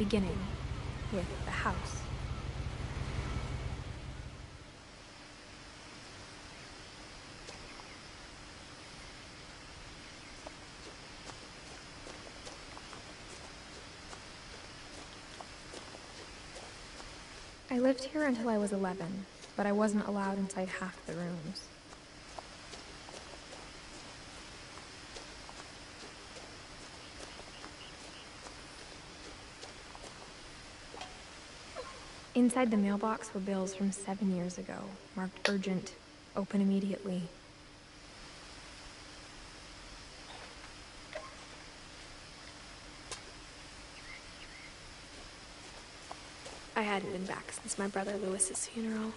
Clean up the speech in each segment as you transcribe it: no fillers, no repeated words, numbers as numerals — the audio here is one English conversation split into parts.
beginning with the house. I lived here until I was 11, but I wasn't allowed inside half the rooms. Inside the mailbox were bills from 7 years ago, marked urgent, open immediately. I hadn't been back since my brother Lewis's funeral.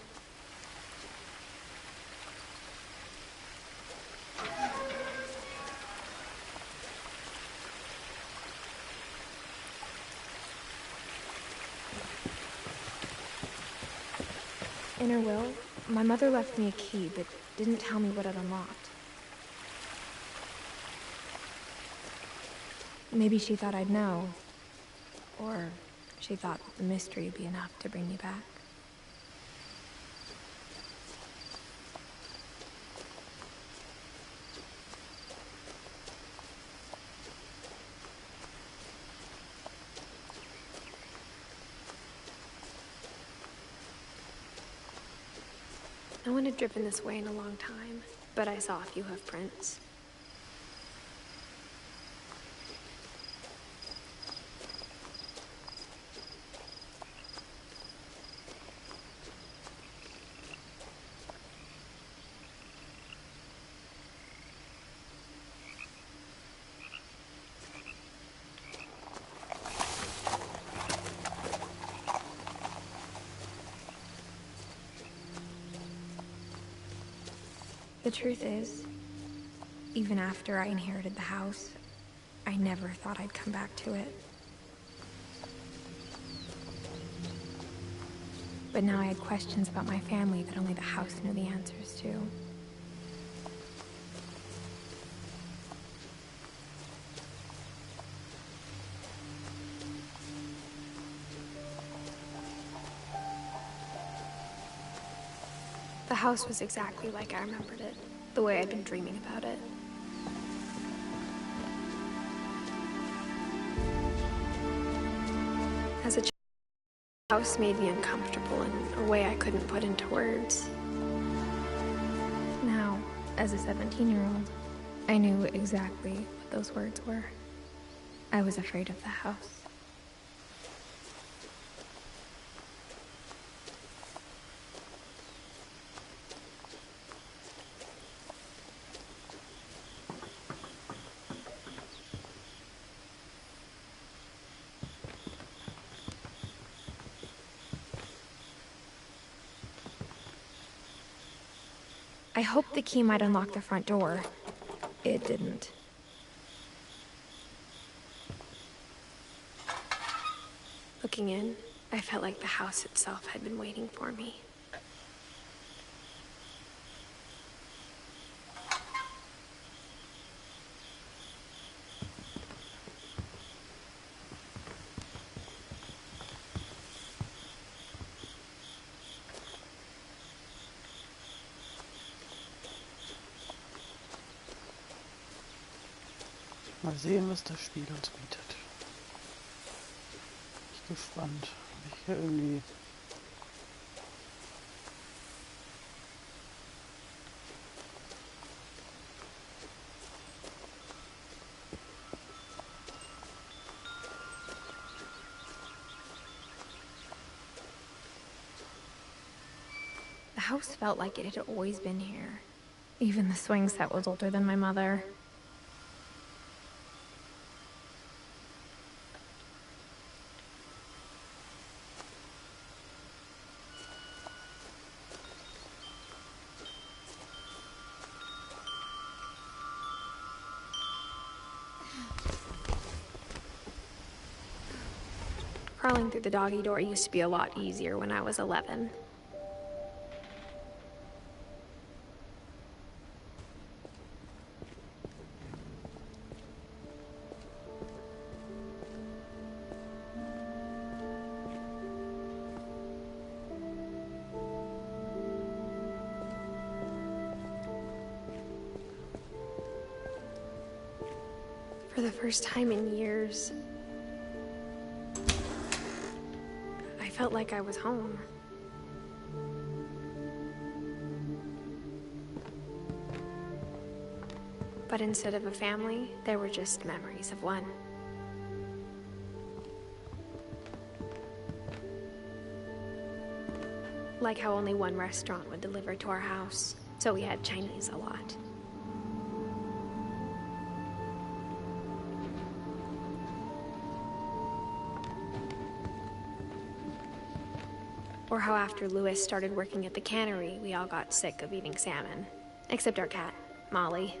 In her will, my mother left me a key, but didn't tell me what it unlocked. Maybe she thought I'd know, or she thought that the mystery would be enough to bring me back. No one had driven this way in a long time, but I saw a few hoof prints. The truth is, even after I inherited the house, I never thought I'd come back to it. But now I had questions about my family that only the house knew the answers to. The house was exactly like I remembered it, the way I'd been dreaming about it. As a child, the house made me uncomfortable in a way I couldn't put into words. Now, as a 17-year-old, I knew exactly what those words were. I was afraid of the house. I hoped the key might unlock the front door. It didn't. Looking in, I felt like the house itself had been waiting for me. Mal sehen, was das Spiel uns bietet. Ich bin gespannt. Ich hier irgendwie. The house felt like it had always been here. Even the swing set was older than my mother. Crawling through the doggy door used to be a lot easier when I was 11. For the first time in years, I felt like I was home. But instead of a family, there were just memories of one. Like how only one restaurant would deliver to our house, so we had Chinese a lot. Or how after Louis started working at the cannery, we all got sick of eating salmon. Except our cat, Molly.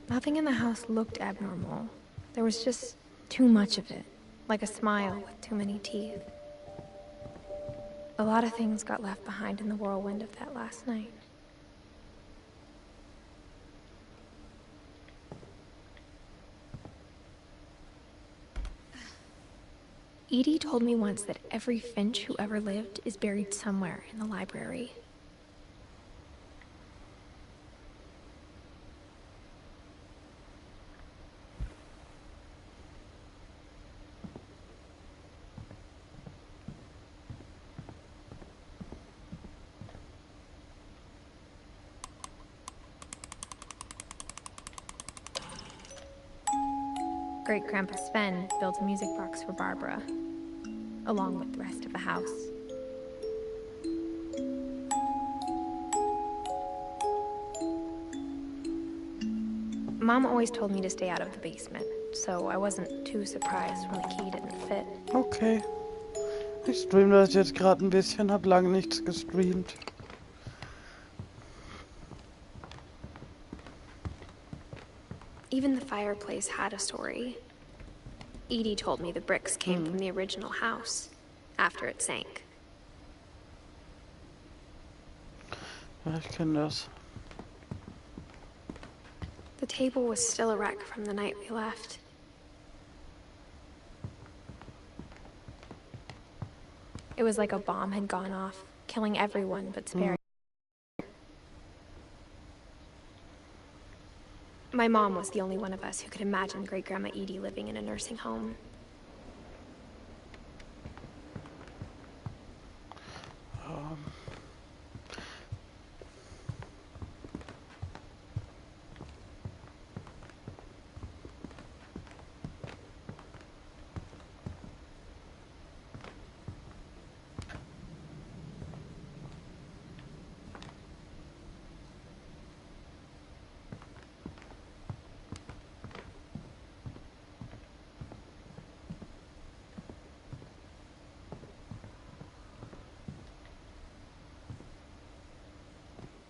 Nothing in the house looked abnormal. There was just too much of it, like a smile with too many teeth. A lot of things got left behind in the whirlwind of that last night. Edie told me once that every Finch who ever lived is buried somewhere in the library. Great-Grandpa Sven built a music box for Barbara, along with the rest of the house. Mom always told me to stay out of the basement, so I wasn't too surprised when the key didn't fit. Okay. Ich streame das jetzt gerade ein bisschen, hab lange nichts gestreamt. Even the fireplace had a story. Edie told me the bricks came from the original house, after it sank. Ja, ich kenne das. The table was still a wreck from the night we left. It was like a bomb had gone off, killing everyone but sparing. My mom was the only one of us who could imagine Great-Grandma Edie living in a nursing home.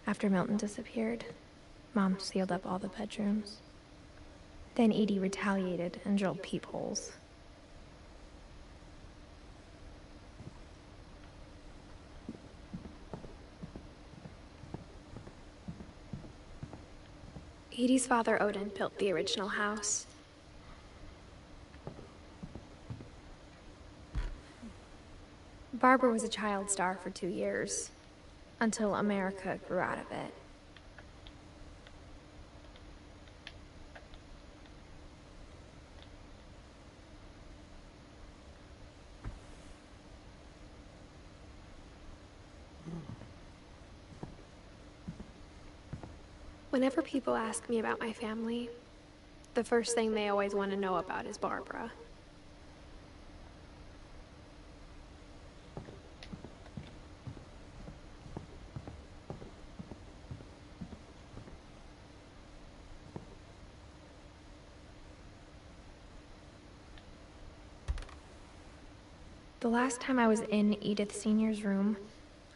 After Milton disappeared, Mom sealed up all the bedrooms. Then Edie retaliated and drilled peepholes. Edie's father, Odin, built the original house. Barbara was a child star for 2 years, until America grew out of it. Whenever people ask me about my family, the first thing they always want to know about is Barbara. The last time I was in Edith Sr.'s room,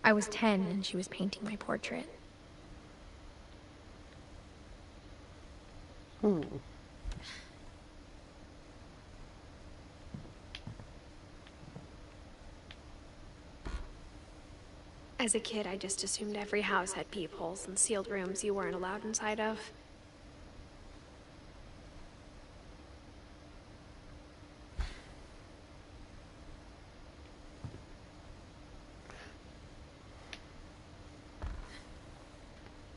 I was 10 and she was painting my portrait. As a kid, I just assumed every house had peepholes and sealed rooms you weren't allowed inside of.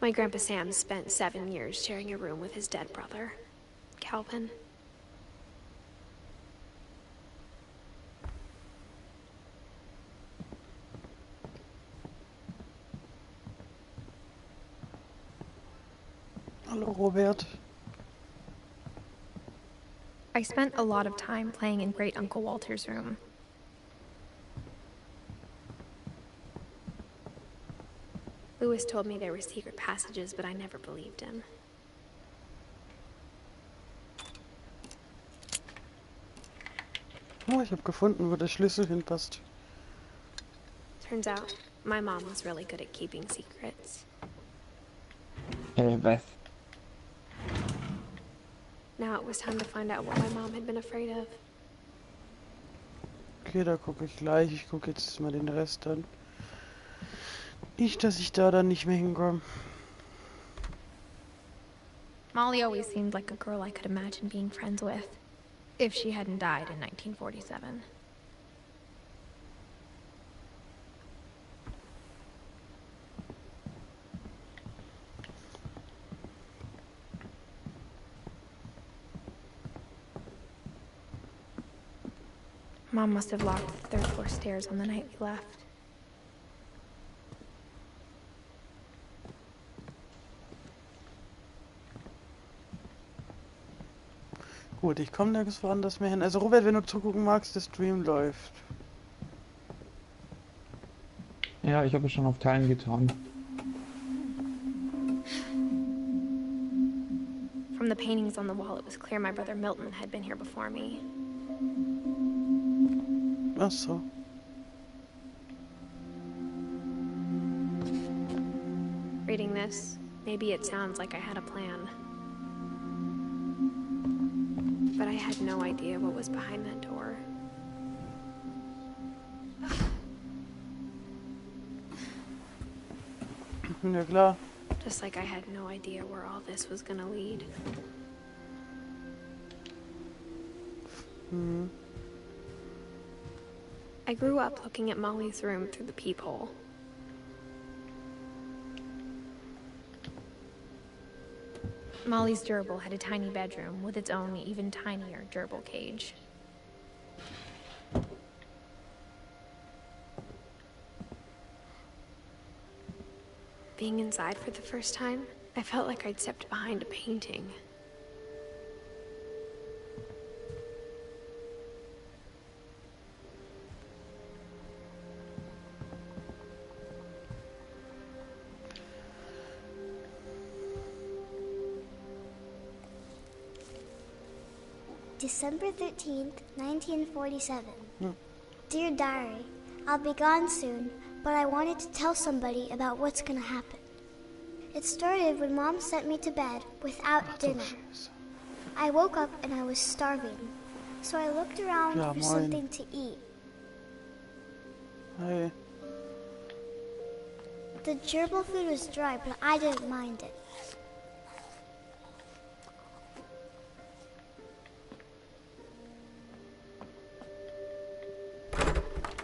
My Grandpa Sam spent 7 years sharing a room with his dead brother, Calvin. Hallo Robert. I spent a lot of time playing in Great Uncle Walter's room. Lewis told me there were secret passages, but I never believed him. Oh, ich habe gefunden, wo der Schlüssel hinpasst. Turns out, my mom was really good at keeping secrets. Was? Now it was time to find out what my mom had been afraid of. Okay, da gucke ich gleich. Ich gucke jetzt mal den Rest an. Nicht, dass ich da dann nicht mehr hinkomme. Molly always seemed like a girl I could imagine being friends with, if she hadn't died in 1947. Mom must have locked the third floor stairs on the night we left. Gut, ich komme nirgends woanders mehr hin. Also Robert, wenn du zugucken magst, der Stream läuft. Ja, ich habe es schon auf Teilen getan. From the paintings on the wall, it was clear my brother Milton had been here before me. Ach so. Reading this, maybe it sounds like I had a plan. But I had no idea what was behind that door. Ja klar. Just like I had no idea where all this was gonna lead. Mhm. I grew up looking at Molly's room through the peephole. Molly's gerbil had a tiny bedroom with its own even tinier gerbil cage. Being inside for the first time, I felt like I'd stepped behind a painting. December 13th, 1947. Dear Diary, I'll be gone soon, but I wanted to tell somebody about what's gonna happen. It started when Mom sent me to bed without dinner. I woke up and I was starving, so I looked around Ja, for moin. something to eat. Hi. The gerbil food was dry, but I didn't mind it.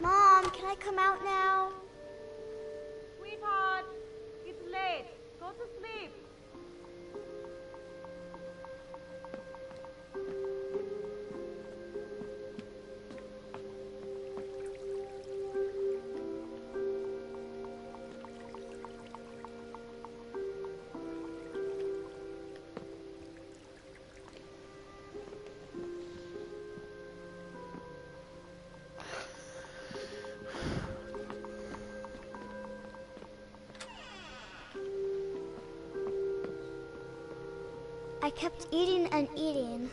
Mom, can I come out now? Sweetheart, it's late. Go to sleep. I kept eating and eating.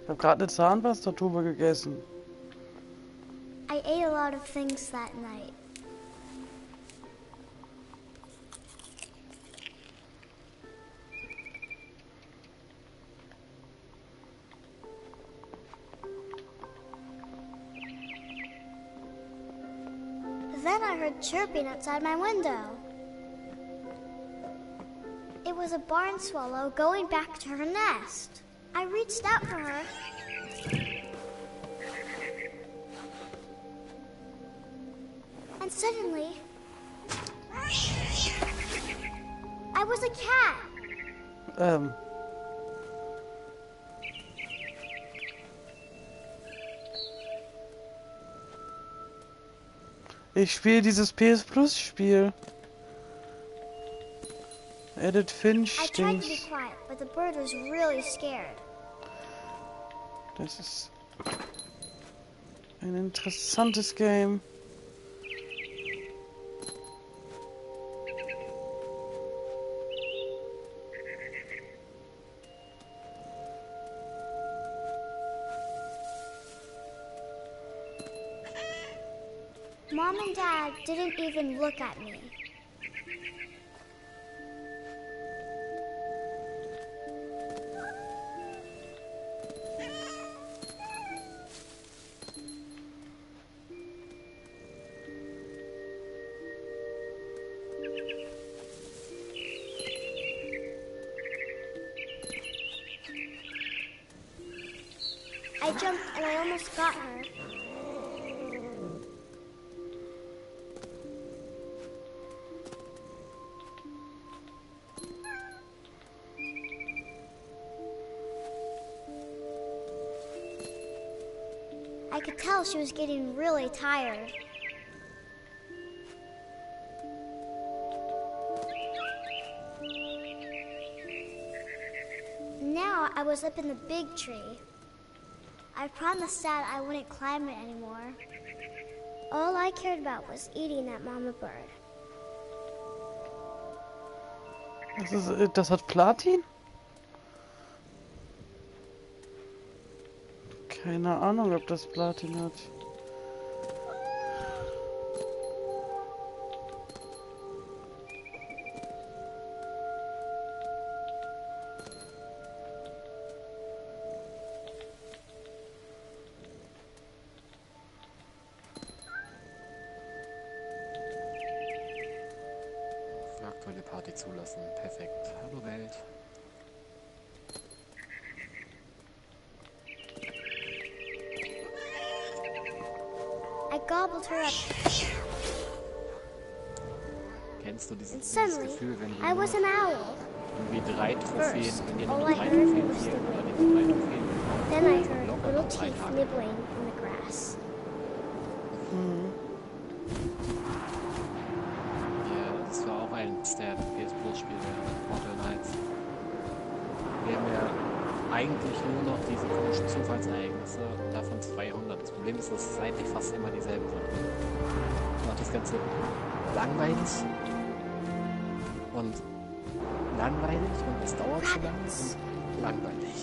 Ich habe gerade eine Zahnpastatube gegessen. I ate a lot of things that night. Then I heard chirping outside my window. It was a barn swallow going back to her nest. I reached out for her. And suddenly, I was a cat. Ich spiele dieses PS Plus Spiel. Edith Finch. I tried to be quiet, but the bird was really scared. Das ist ein interessantes Game. Mom and Dad didn't even look at me. I jumped and I almost got her. I could tell she was getting really tired. Now I was up in the big tree. I promised Dad I wouldn't climb it anymore. All I cared about was eating that mama bird. Das hat Platin? Keine Ahnung, ob das Platin hat. Aktuelle Party zulassen. Perfekt. Hallo Welt. I gobbled her up. Kennst du dieses Suddenly, Gefühl, wenn I was an owl. irgendwie 3 Trophäen, First, wenn dir all noch I 3 heard Trophäen was the fehlen oder wind. diese 3 Trophäen Then I locker heard noch little 3 teeth Tage. nibbling in the grass. Ja, das war auch eins der PS Plus Spiele, Portal Knights. Wir haben ja eigentlich nur noch diese komischen Zufallsereignisse und davon 200. Das Problem ist, dass es eigentlich fast immer dieselben sind. Macht das Ganze langweilig und es dauert zu lange und langweilig.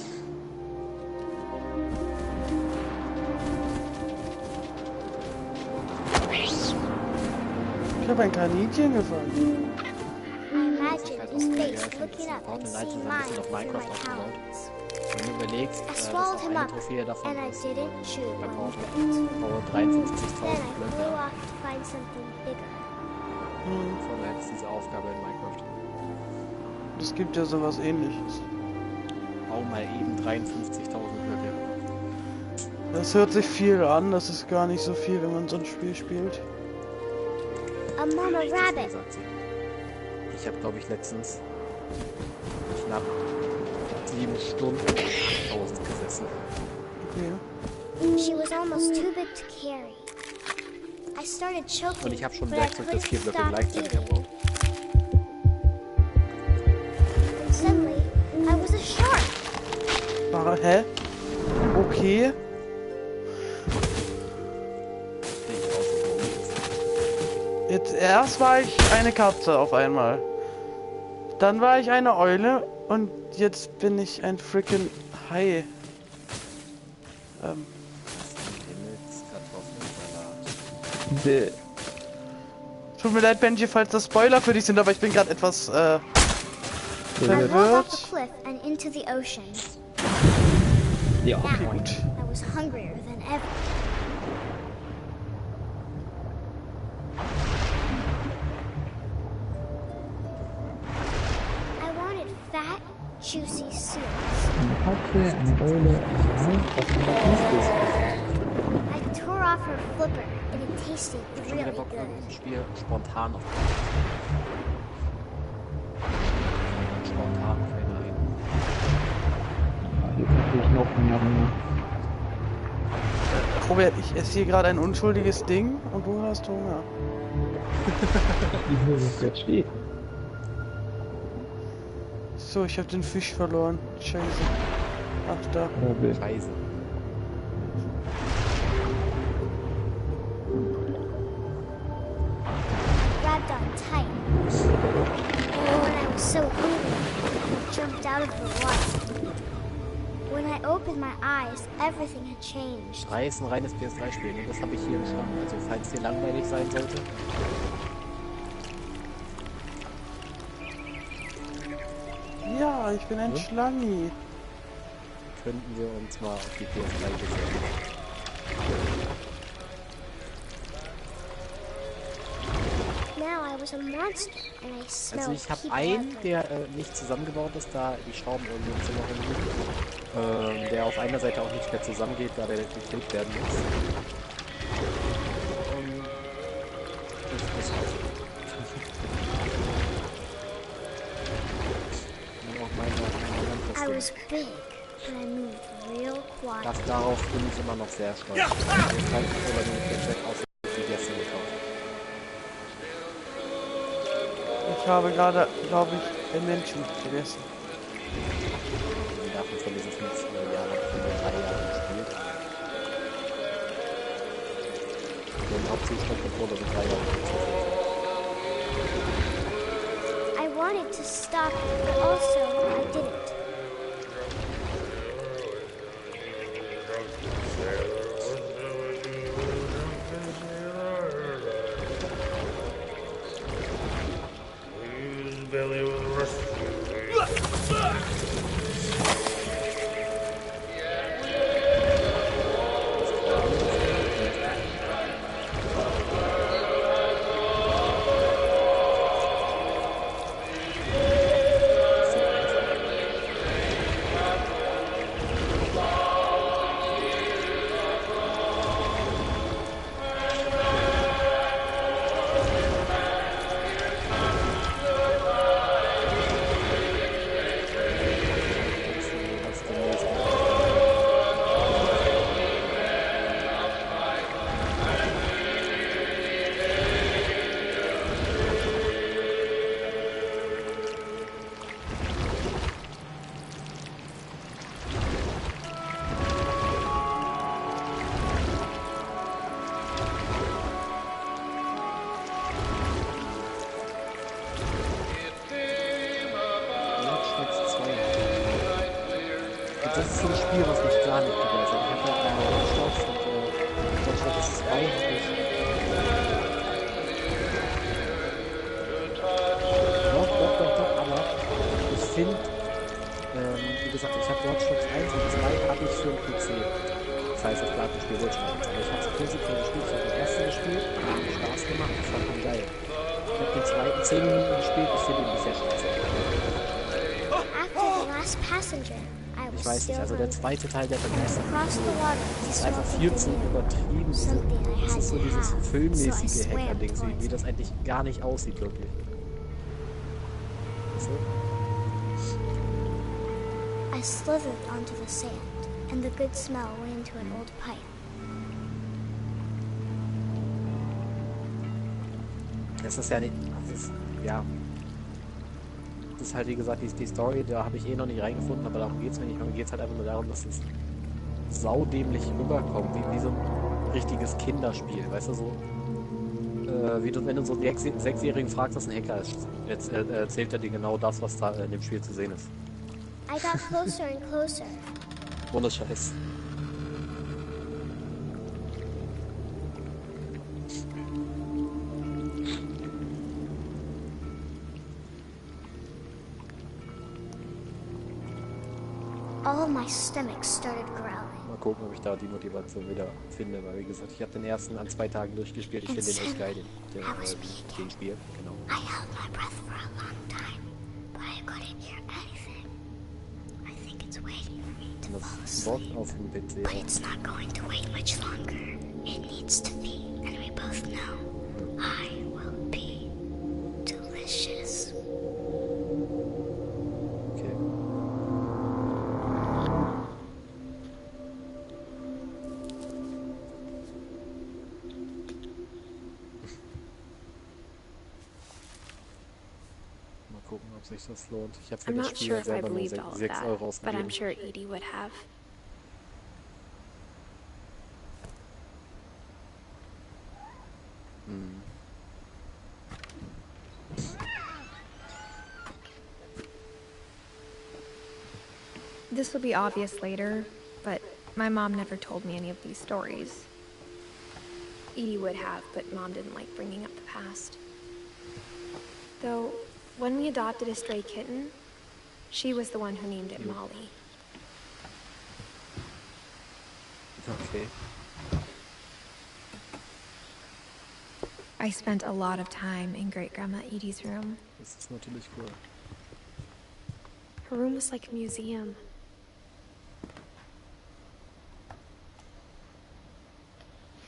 Ich habe ein Kaninchen gefangen. I imagined his face looking up and seeing mine through my talons. Wenn du überlegst, I dass swallowed auch him eine up, Trophäe davon and I ist, didn't chew bei one Portal bit. Power Then 53.000 I flew Blöcke, off to find something bigger. bevor wir jetzt diese Aufgabe in Minecraft. Es gibt ja sowas ähnliches. Bau mal eben 53.000 Blöcke. Das hört sich viel an, das ist gar nicht so viel, wenn man so ein Spiel spielt. A mama rabbit. Sagt sie. Ich habe, glaube ich, letztens knapp 7 Stunden 1000 gesessen. Okay. She was almost too big to carry. I started choking, Und ich habe schon but I Werkzeug, das 4 couldn't Blöcke stop gleichzeitig eating. abbaut. And suddenly, I was a shark. Hä? Okay. Jetzt erst war ich eine Katze auf einmal. Dann war ich eine Eule und jetzt bin ich ein freaking Hai. Tut mir leid, Benji, falls das Spoiler für dich sind, aber ich bin gerade etwas I rolled off verwirrt. a cliff and into the ocean. Ja, Now, okay. Gut. I was hungrier than ever. I wanted fat, juicy seals. Eine Katze, eine Eule, ein Hai, was ist das? I tore off her flipper, and it tasted Ich hab schon wieder really Bock, good. ein Spiel spontan auf. Spontan keine ein. Jetzt hab ich noch mehr Hunger. Robert, ich esse hier gerade ein unschuldiges Ding und du hast Hunger. Wie es jetzt steht. So, ich habe den Fisch verloren. Scheiße. Ach, da. Scheiße. Grabbed on tight. When I was so hungry, I jumped out of the water. When I opened my eyes, everything had changed. Drei ist ein reines PS3-Spiel, ne? Das habe ich hier im Schrank. Also falls dir langweilig sein sollte. Ja, ich bin ein Schlangi. Könnten wir uns mal auf die PS3 besorgen. Now I was a monster, and I smelled Also ich habe people einen, everywhere. der nicht zusammengebaut ist, da die Schrauben irgendwie im Zimmer rumliegen. Der auf einer Seite auch nicht mehr zusammengeht, da der gekillt werden muss. Das war's. I was big, and I moved real quiet. Darauf bin ich immer noch sehr stolz. Jetzt kann ich aber nur den Chat aus wie gestern gekauft. Ich habe gerade, glaube ich, einen Menschen gegessen. Davon von diesen 50 Jahren habe ich nur 3 Jahre gespielt. Und hauptsächlich Controller sind 3 Jahre gespielt. I wanted to stop, but also I didn't. Das ist so ein Spiel, was mich gar nicht begeistert. Ich habe ja Watch Dogs 2 habe ich. Doch, aber ich finde, wie gesagt, ich habe Watch Dogs 1 und 2 habe ich für den PC. Das heißt, das Plattenspiel wird schon. Aber ich habe es prinzipiell gespielt. Ich habe den ersten gespielt, hat mir Spaß gemacht, ich fand ihn geil. Ich habe den zweiten 10 Minuten gespielt, ich finde ihn bisher scheiße. After the last passenger, I was Ich weiß nicht, also der zweite Teil, der begeistert across the water. Das ist einfach viel zu übertrieben. Das ist so dieses filmmäßige Hacker-Ding, wie das eigentlich gar nicht aussieht, wirklich. Weißt du? I slithered onto the sand, and the good smell went into an old pipe. Das ist ja nicht. Ja. Das ist halt, wie gesagt, die Story, da habe ich eh noch nicht reingefunden, aber darum geht es mir nicht. Mir geht es halt einfach nur darum, dass es saudämlich rüberkommt, wie so ein richtiges Kinderspiel, weißt du, so. Wie du, wenn du so einen Sechsjährigen fragst, was ein Hacker ist, jetzt erzählt er dir genau das, was da in dem Spiel zu sehen ist. I got closer and closer. Ohne Scheiß. All my stomach started growling. Mal gucken, ob ich da die Motivation wieder finde, weil wie gesagt, ich habe den ersten an 2 Tagen durchgespielt. Ich finde den echt geil, den Spiel. Genau. I held my breath for a long time, but I couldn't hear anything. I think it's waiting for me to fall Das Bock asleep, auf dem PC. but it's not going to wait much longer. It needs to be, and we both know I will be delicious. Okay. Mal gucken, ob sich das lohnt. Ich habe für I'm das not Spiel sure if I selber nur believed all of 6 that, Euro but I'm ausgegeben. sure Edie would have. Hm. This will be obvious later, but my mom never told me any of these stories. Edie would have, but Mom didn't like bringing up the past. Though, when we adopted a stray kitten, she was the one who named it Molly. Okay. I spent a lot of time in Great-Grandma Edie's room. Das ist natürlich cool. Her room was like a museum.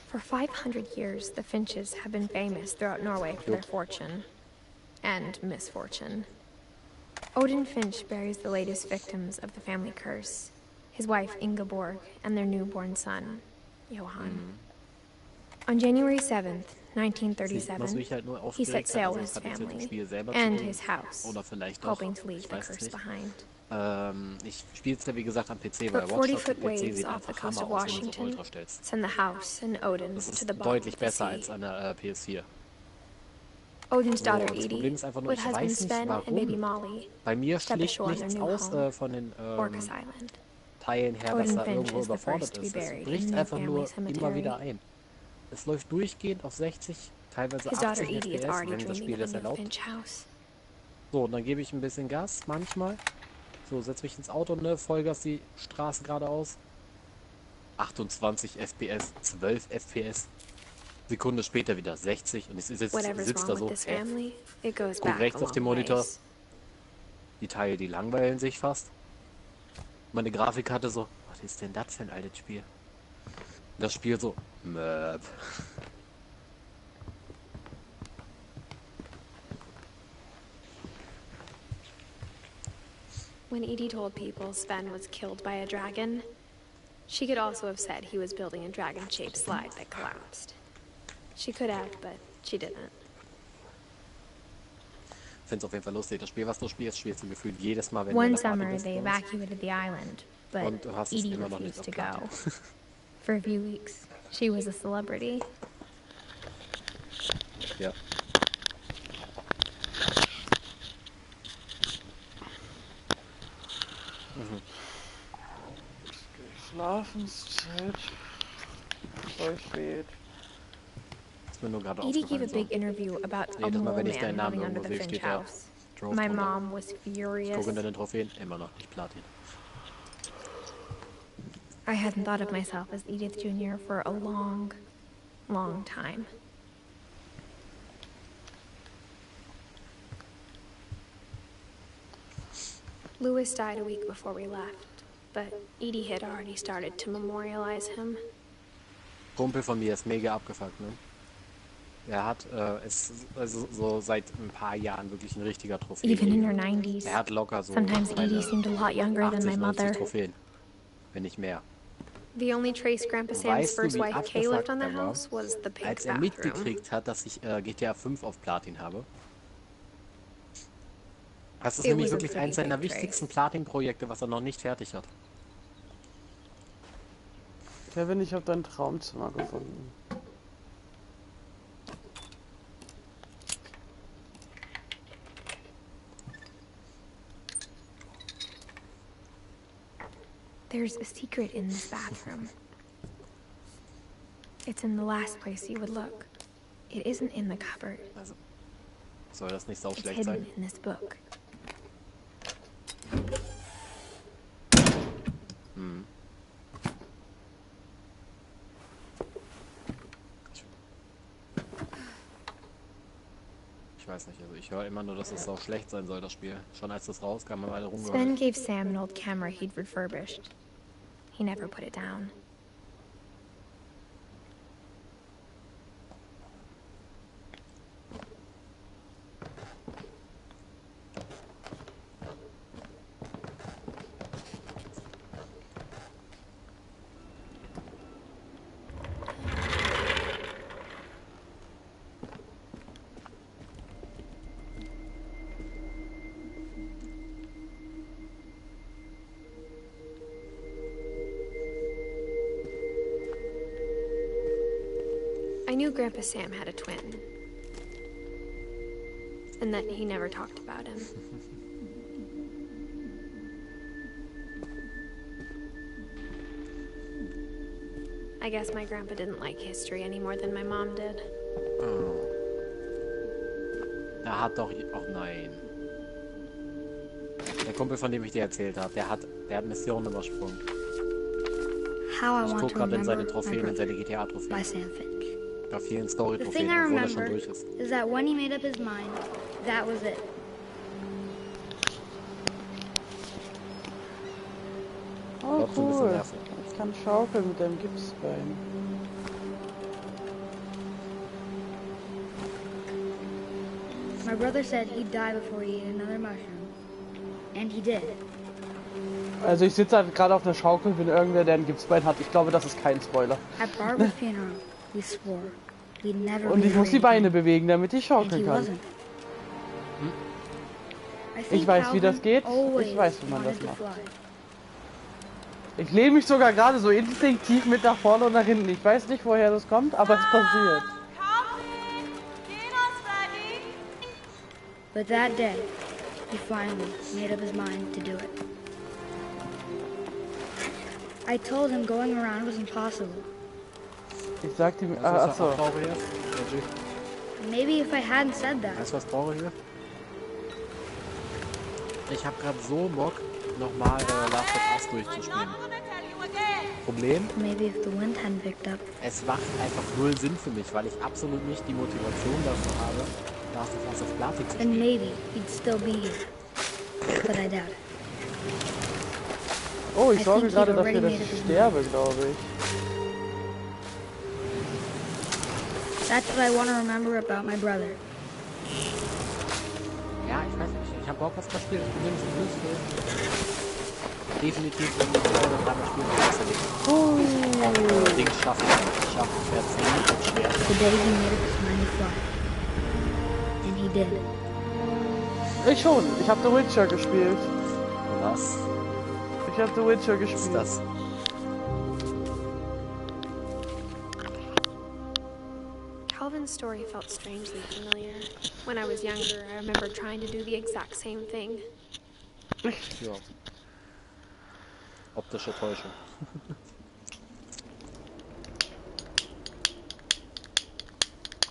For 500 years, the Finches have been famous throughout Norway for their fortune and misfortune. Odin Finch buries the latest victims of the family curse, his wife Ingeborg and their newborn son, Johann. On January 7th, Was mich 1937, halt nur he set aufgeregt sail hat, with also his es hat jetzt mit dem family Spiel selber zu and tun. his house, Oder vielleicht doch. hoping to leave Ich the weiß es curse nicht. behind. Ich spiele es ja wie gesagt am PC, But weil Watch 40-foot PC waves sieht off the einfach coast Hammer of aus, wenn du es auf Washington Ultra stellst. send the house and Odin Das to ist the bottom deutlich of the besser sea. als an der PS4. Odin's So, daughter das Problem Edie, ist einfach nur, with ich husband weiß nicht Sven and baby warum. Molly, Bei mir step schlägt ashore on their nichts new aus home, von den Orcas Island. Teilen her, dass Odin da Finch irgendwo is the überfordert first to be ist. Es buried in bricht the einfach family nur immer cemetery. wieder ein. Es läuft durchgehend auf 60, teilweise His daughter 80 Edie is FPS, already wenn das dreaming Spiel of a es new erlaubt. Finch house. So, und dann gebe ich ein bisschen Gas, manchmal. So, setze mich ins Auto, ne, Vollgas die Straße geradeaus. 28 FPS, 12 FPS. Sekunde später wieder 60 und ich Whatever's sitze wrong da with so, this family, it goes guck back rechts a auf den long Monitor. ways. Die Teile, die langweilen sich fast. Meine Grafikkarte so, was ist denn das für ein altes Spiel? Das Spiel so, Möp. When Edie told people Sven was killed by a dragon, she could also have said he was building a dragon-shaped slide that collapsed. She could have, but she didn't. Ich finde es auf jeden Fall lustig. Das Spiel, was du spielst, spielst du gefühlt jedes Mal, wenn du One in der Party summer, bist. they evacuated the island, but Und du hast es Edie immer noch nicht refused auf to go. Platin. For a few weeks, she was a celebrity. Ja. Schlafenszeit. Voll spät. Ist mir nur gerade Edie gave a aufgefallen. big interview about a Jedes Mal, mole wenn ich deinen man Namen living under irgendwo the sehe, Finch steht da house. Drove My drunter. mom was Ich furious. gucke unter den Trophäen, immer noch nicht Platin. I hadn't thought of myself as Edith Jr. for a long, long time. Louis died a week before we left, but Edie had already started to memorialize him. Kumpel von mir ist mega abgefuckt, ne? Er hat also so seit ein paar Jahren wirklich ein richtiger Trophäen. Even in her 90s. Er hat locker so Sometimes Edie seine seemed a lot younger than 80, my 90 mother. Trophäen. Wenn nicht mehr. The only trace Grandpa Sam's Weißt du, first wie wife Kay lived abgefuckt on the er war, house was the pink als er bathroom. mitgekriegt hat, dass ich GTA 5 auf Platin habe? Das ist It nämlich was a wirklich pretty eines seiner big wichtigsten trace. Platin-Projekte, was er noch nicht fertig hat. Kevin, ich habe dein Traumzimmer gefunden. There's a secret in this bathroom. It's in the last place you would look. It isn't in the cupboard. Also, soll das nicht sau It's schlecht hidden sein? in this book. Ich weiß nicht, also ich höre immer nur, dass es sau schlecht sein soll, das Spiel. Schon als das rauskam, haben alle Sven rumgehört. gave Sam an old camera he'd refurbished. He never put it down. I knew Grandpa Sam had a twin. And that he never talked about him. I guess my grandpa didn't like history any more than my mom did. Oh. Er hat doch... Oh nein. Der Kumpel, von dem ich dir erzählt habe, der hat Missionen übersprungen. Ich gucke gerade in seine Trophäen, in seine GTA-Trophäen. By Sam Finch. Bei vielen Story-Trophäen, The thing I obwohl er schon remember durch ist. is that when he made up his mind, that was it. Oh, Glaubst du, ein bisschen cool. nervig? Ich kann schaukeln mit deinem Gipsbein. My brother said he'd die before he ate another mushroom. And he did. Also ich sitze halt gerade auf einer Schaukel, bin irgendwer, der ein Gipsbein hat. Ich glaube, das ist kein Spoiler. At Barbara's funeral, we swore we'd never Und ich muss die Beine bewegen, damit ich And he schaukeln kann. wasn't. I Ich think weiß, wie das Calvin geht. always Ich weiß, wie man das wanted to macht. fly. Ich lehne mich sogar gerade so instinktiv mit nach vorne und nach hinten. Ich weiß nicht, woher das kommt, aber es passiert. Calvin, dinner's ready. But that day, he finally made up his mind to do it. I told him going around was impossible. Ich sagte ihm, Weißt du, was achso. ich brauche hier? Maybe if I hadn't said that. Weißt du, was ich brauche hier? Ich habe gerade so Bock, nochmal Last of Us durchzuspielen. Not gonna tell you again. Problem, Maybe if the wind hadn't picked up. es macht einfach null Sinn für mich, weil ich absolut nicht die Motivation dafür habe, Last of Us auf Platin zu Then spielen. maybe he'd still be here. But I doubt it. Oh, ich I sorge think gerade he'd already dafür, dass made ich up his sterbe, glaube ich. That's what I want to remember about my brother. Ja, ich weiß nicht, ich habe Bock auf das Spiel, ich bin nicht so lustig. Definitiv, wenn ich 2 oder 3 Mal spielen kann, das Ding schaffen. Ich werde es nicht schwer. The day he made up his mind to fly. And he did. Ich schon. Ich habe The Witcher gespielt. Was Ich habe The Witcher ist gespielt. das? Calvin's story felt strangely familiar. When I was younger, I remember trying to do the exact same thing. Ja. Optische Täuschung.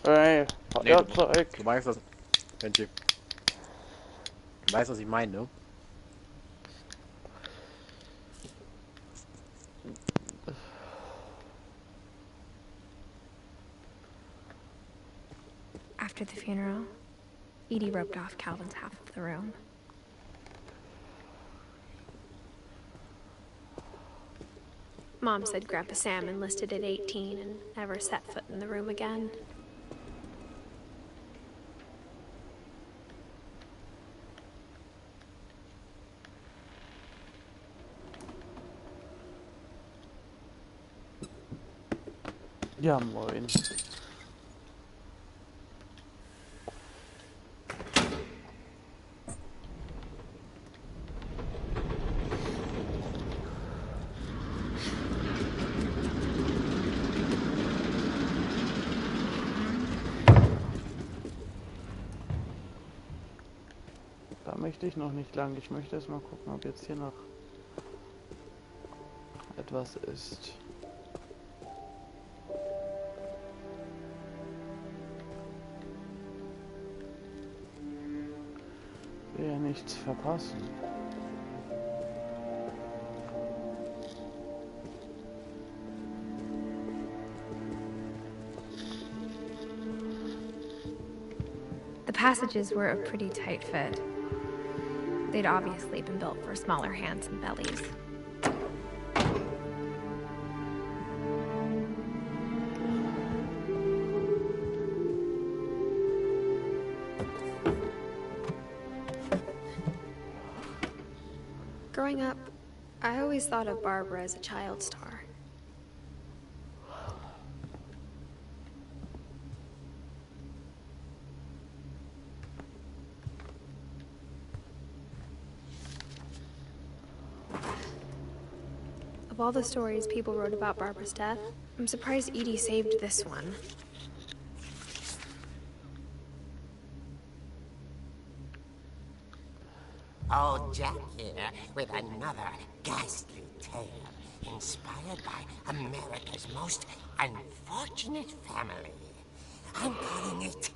Ey, Nee, Feuerzeug. Du weißt das. Benji. Du weißt, was ich meine, ne? After the funeral, Edie roped off Calvin's half of the room. Mom said Grandpa Sam enlisted at 18 and never set foot in the room again. Ja, moin. Da möchte ich noch nicht lang. Ich möchte erst mal gucken, ob jetzt hier noch etwas ist. Ich will ja nichts verpassen. The passages were a pretty tight fit. They'd obviously been built for smaller hands and bellies. Growing up, I always thought of Barbara as a child star. Of all the stories people wrote about Barbara's death, I'm surprised Edie saved this one. Old Jack here with another ghastly tale inspired by America's most unfortunate family. I'm calling it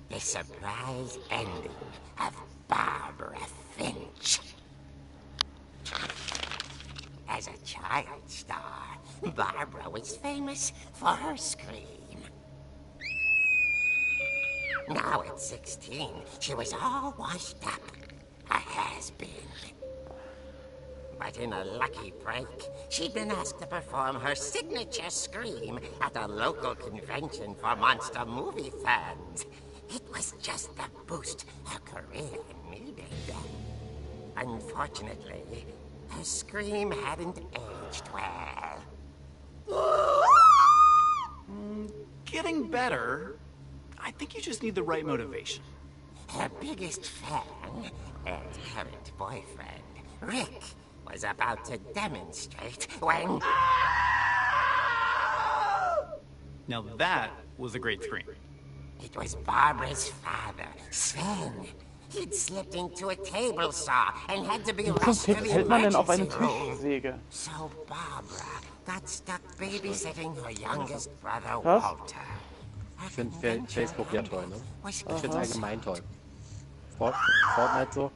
The Surprise Ending of Barbara Finch. As a child star, Barbara was famous for her scream. Now at 16, she was all washed up. A has-been. But in a lucky break, she'd been asked to perform her signature scream at a local convention for monster movie fans. It was just the boost her career needed. Unfortunately, her scream hadn't aged well. Getting better. I think you just need the right motivation. Her biggest fan and current boyfriend, Rick, was about to demonstrate when... Now that was a great scream. It was Barbara's father, Sven. He'd slipped into a table saw and had to be rushed to the Hält man denn auf eine emergency room. Tischsäge? So Barbara got stuck babysitting her youngest brother, Was? Walter. Ich finde Facebook ja toll, ne? Ich finde es allgemein toll. Fortnite so,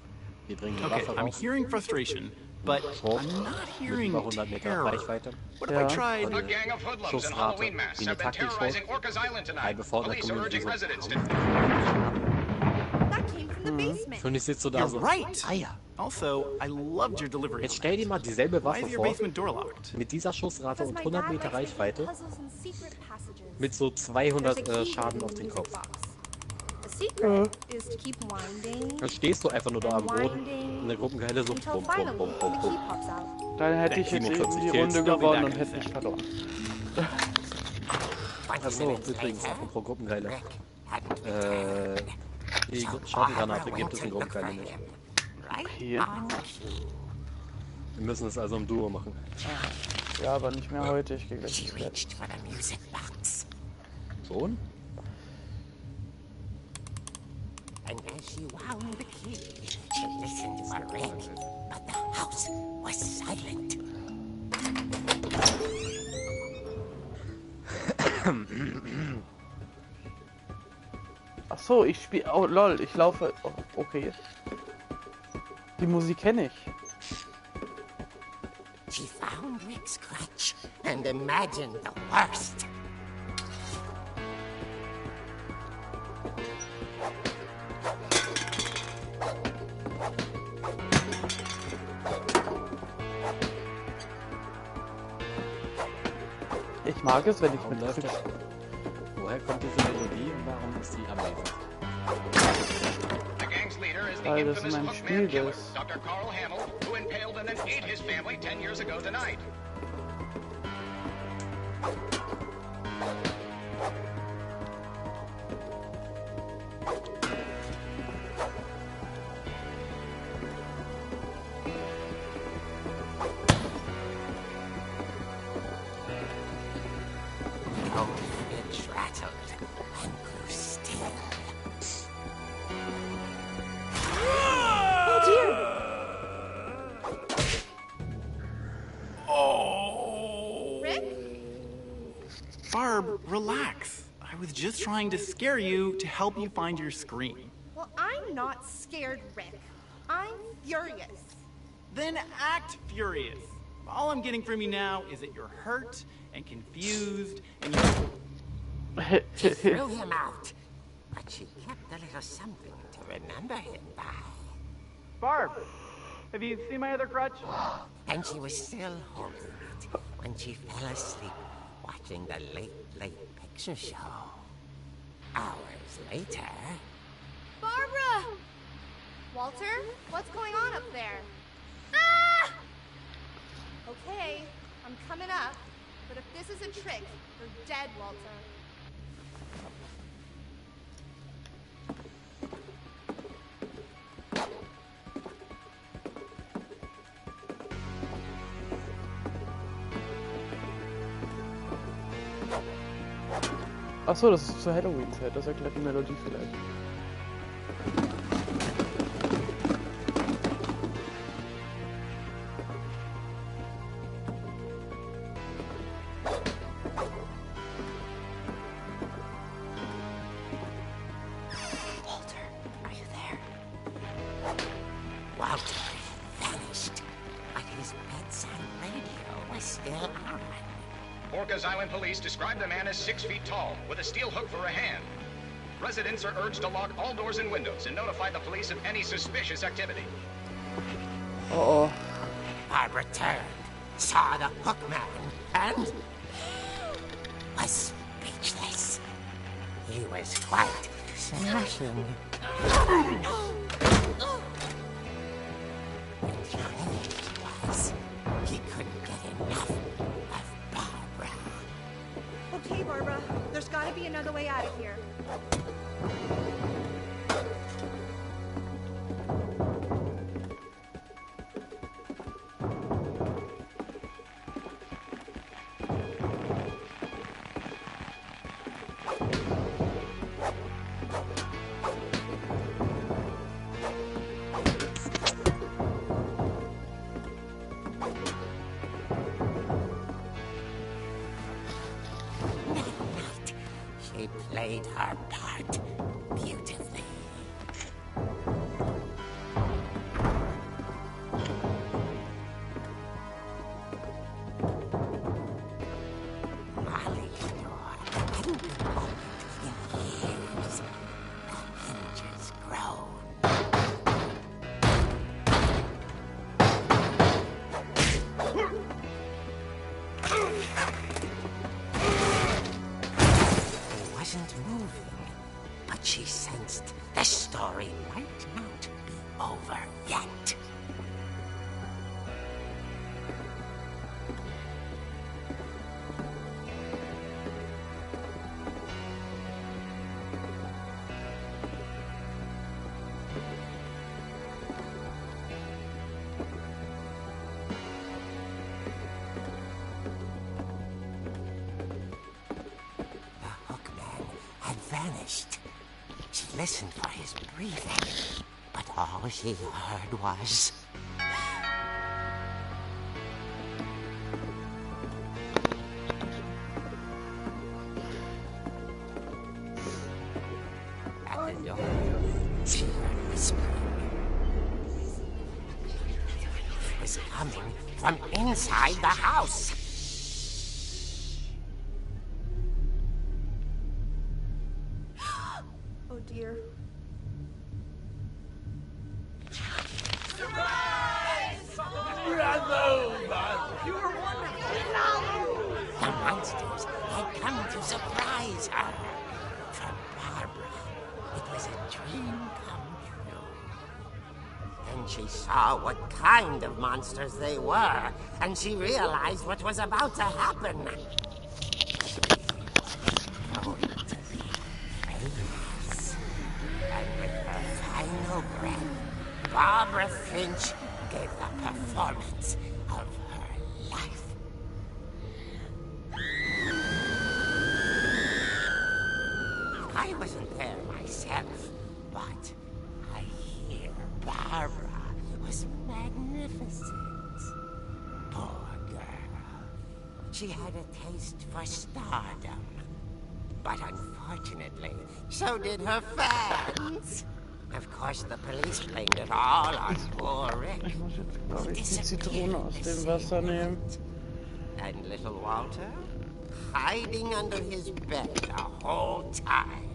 wir bringen die Okay, Waffe I'm raus. hearing frustration, but I'm not hearing Über 100 Meter terror. Reichweite. What if I tried... A gang of hoodlums in Schussrate, Halloween masks wie have eine been Taktik terrorizing Orcas Island tonight. halbe Fortnite Police are Community urging so. residents to... That came from the basement. Und ich sitze so da You're so, right. ah ja, Also, I loved your delivery. jetzt stell dir mal dieselbe Why Waffe is your vor, basement door locked? mit dieser Schussrate Because und my 100 dad Meter likes to do Reichweite, puzzles and secret passages. mit so There's a 200 key Schaden hidden auf in den the Kopf. box. The secret is to keep winding Dann stehst du einfach nur da am Boden, winding in der Gruppenkeile so, until bum, bum, finally bum, bum, the bum. key pops out. Dann hätte ich jetzt eben 47 die Kills. Runde They'll be gewonnen back und in a hätte sec. nicht verloren. Achso, übrigens, apropos Gruppenkeile. Die Schattengranate gibt es in Gruppenkeile nicht. Hier. Wir müssen es also im Duo machen. Ja, aber nicht mehr heute. Ich gehe gleich She ins Bett. reached for the music box. Schon? And as she wound the key, she listened for Rick, but the house was silent. Ach so, ich spiele. Oh lol, ich laufe. Oh, okay. Die Musik kenne ich. She found Rick's crutch and imagined the worst. Ich mag es, wenn ich Warum mit läuft das? Woher kommt diese Melodie und warum ist sie amazing? The gang's leader is the Weil das in infamous meinem Hookman Spiel killer, ist. Dr. Carl Hamill, who impaled and then ate his family 10 years ago tonight. Oh, it rattled and grew still. Rick? Barb, relax. I was just trying to scare you to help you find your scream. Well, I'm not scared, Rick. I'm furious. Then act furious. All I'm getting from you now is that you're hurt and confused and you're... Threw him out, but she kept a little something to remember him by. Barb, have you seen my other crutch? And she was still holding it when she fell asleep watching the late picture show. Hours later... Barbara! Walter, what's going on up there? Ah! Okay, I'm coming up, but if this is a trick, you're dead, Walter. Ach so, das ist zur Halloween-Zeit. Das erklärt die Melodie vielleicht. his bedside radio was still on. Orcas Island police describe the man as 6 feet tall, with a steel hook for a hand. Residents are urged to lock all doors and windows and notify the police of any suspicious activity. Oh, oh. Barbara turned, saw the hook man, and was speechless. He was quite smashing. He couldn't get enough of Barbara. Okay, Barbara. There's gotta be another way out of here. She played her part beautifully. Molly door hadn't been opened in years. The hinges groaned. It wasn't moving, but she sensed the story might not be over yet. The hookman had vanished. She listened for his breathing, but all she heard was... At the door, she heard whispering. It was coming from inside the house. Oh dear. The monsters had come to surprise her. For Barbara, it was a dream come true. Then she saw what kind of monsters they were, and she realized what was about to happen. Going to be famous. And with her final breath, Barbara Finch gave the performance of her life. I wasn't there myself, but I hear Barbara was magnificent. Poor girl. She had a taste for stardom. But unfortunately, so did her fans. Of course, the police blamed it all on poor Rick. Ich muss jetzt, Who glaube ich, die disappeared Zitrone aus in the dem same Wasser nehmen. night. And little Walter, hiding under his bed the whole time.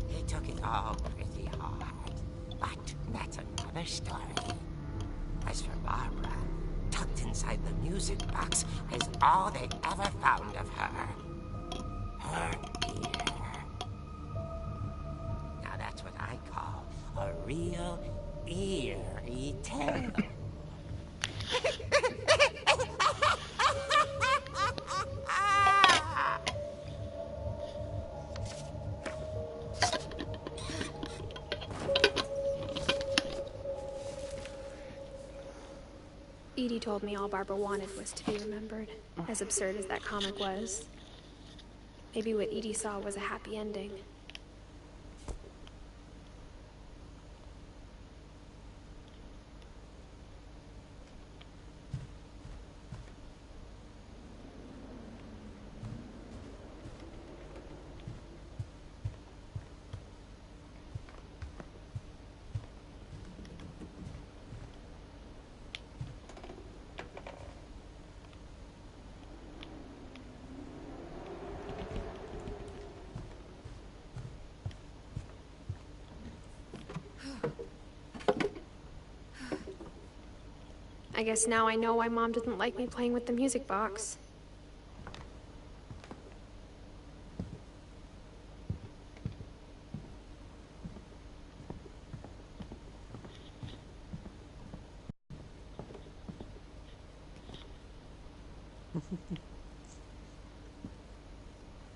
He took it all pretty hard. But that's another story. As for Barbara, tucked inside the music box is all they ever found of her. Her ear. Now that's what I call a real eerie tale. Edie told me all Barbara wanted was to be remembered, as absurd as that comic was. Maybe what Edie saw was a happy ending. I guess now I know why Mom didn't like me playing with the music box.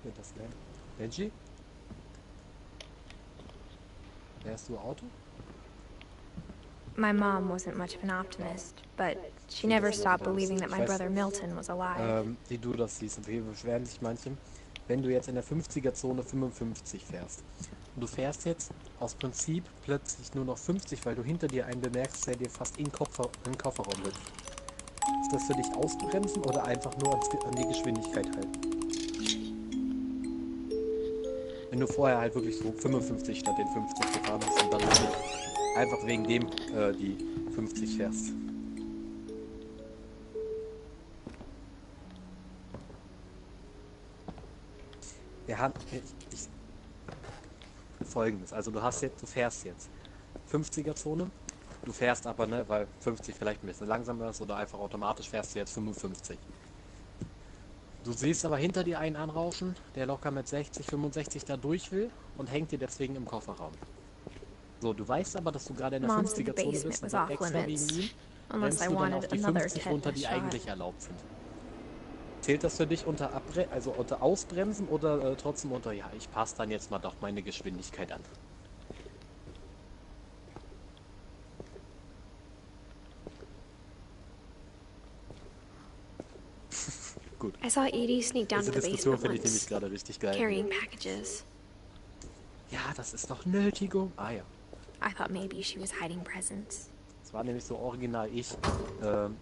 Wer das denn? Benji? Fährst du Auto? My mom wasn't much of an optimist, but she never stopped believing that my brother Milton was alive. Wie du das siehst, und wie beschweren sich manche, wenn du jetzt in der 50er-Zone 55 fährst. Und du fährst jetzt aus Prinzip plötzlich nur noch 50, weil du hinter dir einen bemerkst, der dir fast in den Kofferraum hüpft. Ist das für dich ausbremsen oder einfach nur an die Geschwindigkeit halten? Wenn du vorher halt wirklich so 55 statt den 50 gefahren hast und dann wirklich einfach wegen dem die 50 fährst. Wir haben Folgendes, also du fährst jetzt 50er-Zone, du fährst aber, ne, weil 50 vielleicht ein bisschen langsamer ist oder einfach automatisch fährst du jetzt 55. Du siehst aber hinter dir einen anrauschen, der locker mit 60, 65 da durch will und hängt dir deswegen im Kofferraum. So, du weißt aber, dass du gerade in der 50er-Zone bist und extra wegen ihm rennst du dann auf die 50 runter, die eigentlich erlaubt sind. Zählt das für dich unter Ausbremsen oder trotzdem unter, ja, ich passe dann jetzt mal doch meine Geschwindigkeit an? Gut. I saw Edie sneak down to the Diskussion basement finde ich nämlich once, gerade richtig geil. carrying packages. Ja, das ist doch Nötigung. Ah ja. I thought maybe she was hiding presents. Das war nämlich so original während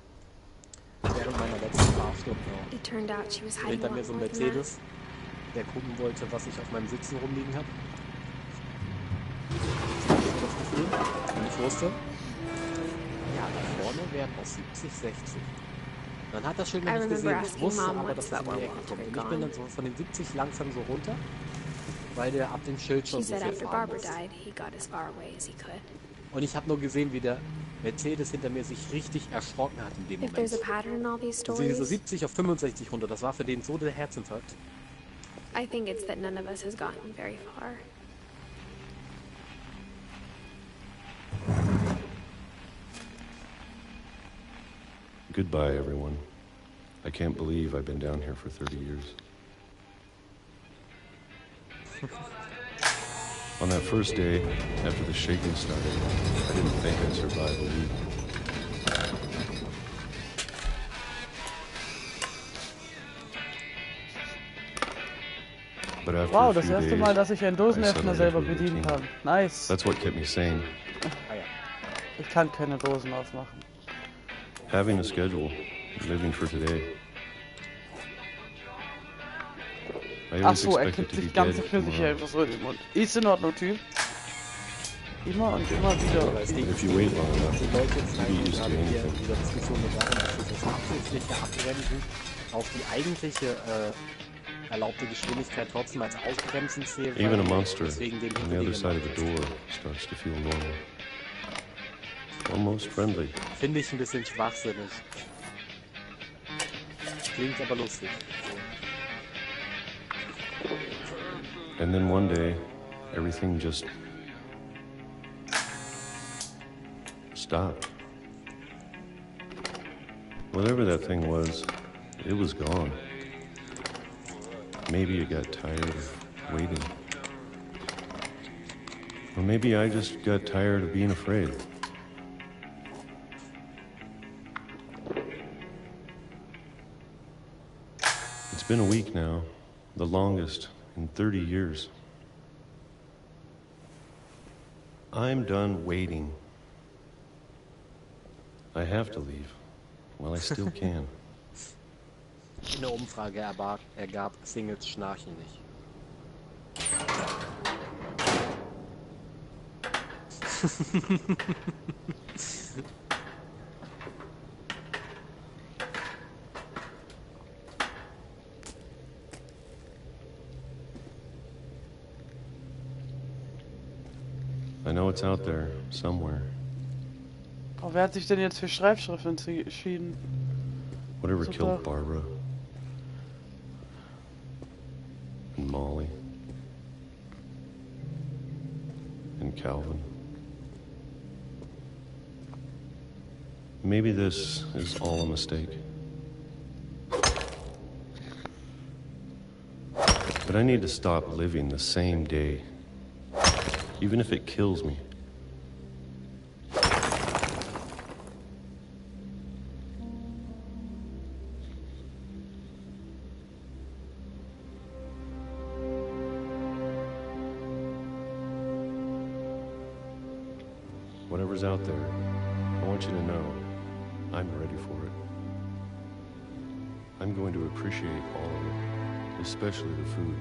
meiner letzten Fahrstunde. It turned out she was hiding Hinter a mir lot so ein more than that. Mercedes, der gucken wollte, was ich auf meinem Sitzen rumliegen habe. Das Gefühl, und ich wusste, ja, da vorne wären aus 70, 60. Man hat das Schild noch nicht gesehen, ich wusste aber, dass das in die Ecke kommt. Und ich bin dann so von den 70 langsam so runter, weil der ab dem Schild schon She so said viel after fahren Barbara muss. died, he got as far away as he could. Und ich habe nur gesehen, wie der Mercedes hinter mir sich richtig erschrocken hat in dem If there's a Moment. pattern in all these Und sie so stories, 70 auf 65 runter, das war für den so der Herzinfarkt. I think it's that none of us has gotten very far. Goodbye, everyone. I can't believe I've been down here for 30 years. On that first day, after the shaking started, I didn't think I'd survive a week. But after Wow, a das few erste days, Mal, dass ich einen I Dosenöffner settled selber into a bedienen routine. kann. Nice. That's what kept me sane. Ich kann keine Dosen aufmachen. Having a schedule, living for today. I Ach always so, er expected kippt to be sich dead ganze Pfirsiche tomorrow. einfach so in den Mund. Ist in Ordnung, Typ. Immer und immer wieder. If you wait long enough, Die Leute you zeigen get used to gerade hier in anything. dieser Diskussion nur darum, dass dieses absichtliche Abbremsen auf die eigentliche erlaubte Geschwindigkeit trotzdem als Ausbremsen zählt. Even a weil monster deswegen den on hinter the dir other side of gemacht the ist. door starts to feel normal. Almost friendly. Finde ich ein bisschen schwachsinnig. Klingt aber lustig. And then one day, everything just stopped. Whatever that thing was, it was gone. Maybe it got tired of waiting. Or maybe I just got tired of being afraid. It's been a week now, the longest in 30 years. I'm done waiting. I have to leave. Well, I still can. In der Umfrage ergab Singles schnarchen nicht. I know it's out there somewhere. Oh, wer hat sich denn jetzt für Schreibschrift entschieden? Whatever Super. killed Barbara and Molly and Calvin. Maybe this is all a mistake. But I need to stop living the same day, even if it kills me. Whatever's out there, I want you to know I'm ready for it. I'm going to appreciate all of it, especially the food.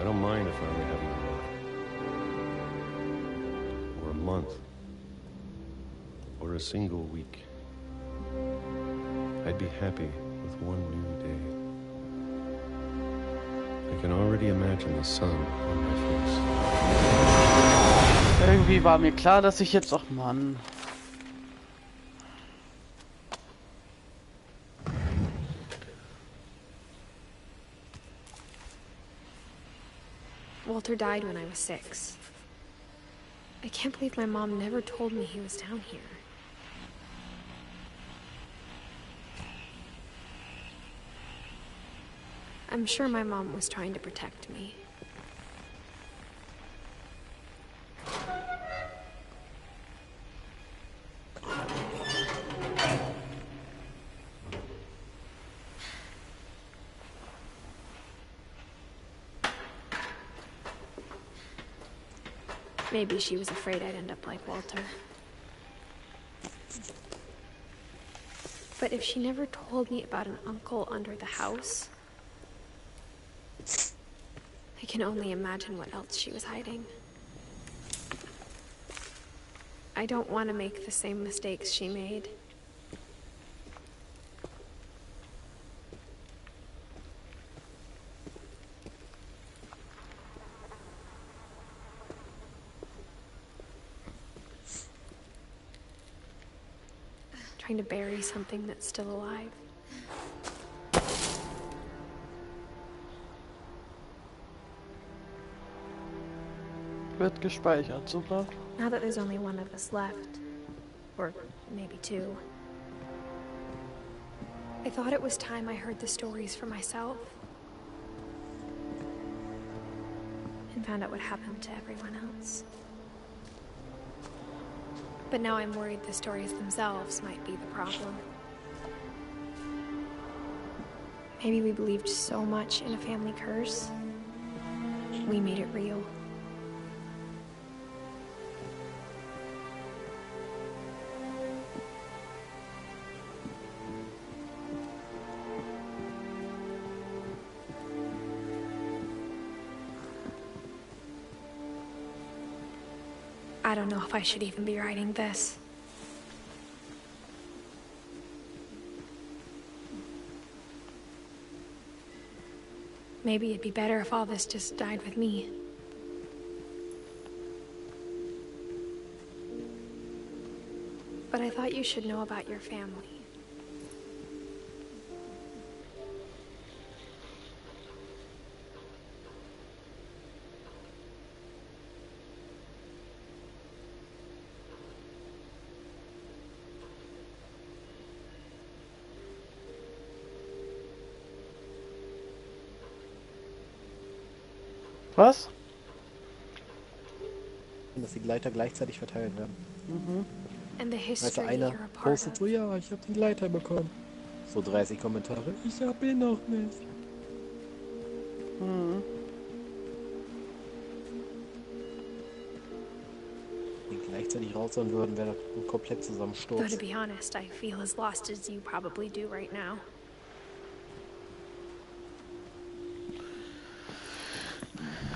I don't mind if I only have an hour, or a month, or a single week. I'd be happy with one new day. I can already imagine the sun on my face. Irgendwie war mir klar, dass ich jetzt auch... Mann. Walter died when I was 6. I can't believe my mom never told me he was down here. I'm sure my mom was trying to protect me. Maybe she was afraid I'd end up like Walter. But if she never told me about an uncle under the house, I can only imagine what else she was hiding. I don't want to make the same mistakes she made. Trying to bury something that's still alive. Wird gespeichert, super. Now that there's only one of us left, or maybe 2, I thought it was time I heard the stories for myself and found out what happened to everyone else. But now I'm worried the stories themselves might be the problem. Maybe we believed so much in a family curse, we made it real. I don't know if I should even be writing this. Maybe it'd be better if all this just died with me. But I thought you should know about your family. Was? Dass die Gleiter gleichzeitig verteilt werden. Mhm. And the Also history einer you're a part postet of. so, ja, ich habe den Gleiter bekommen. So 30 Kommentare, ich hab ihn noch nicht. Mhm. Die gleichzeitig raushauen würden, wäre das ein komplett Though Zusammensturz. to be honest, I feel as lost as you probably do right now.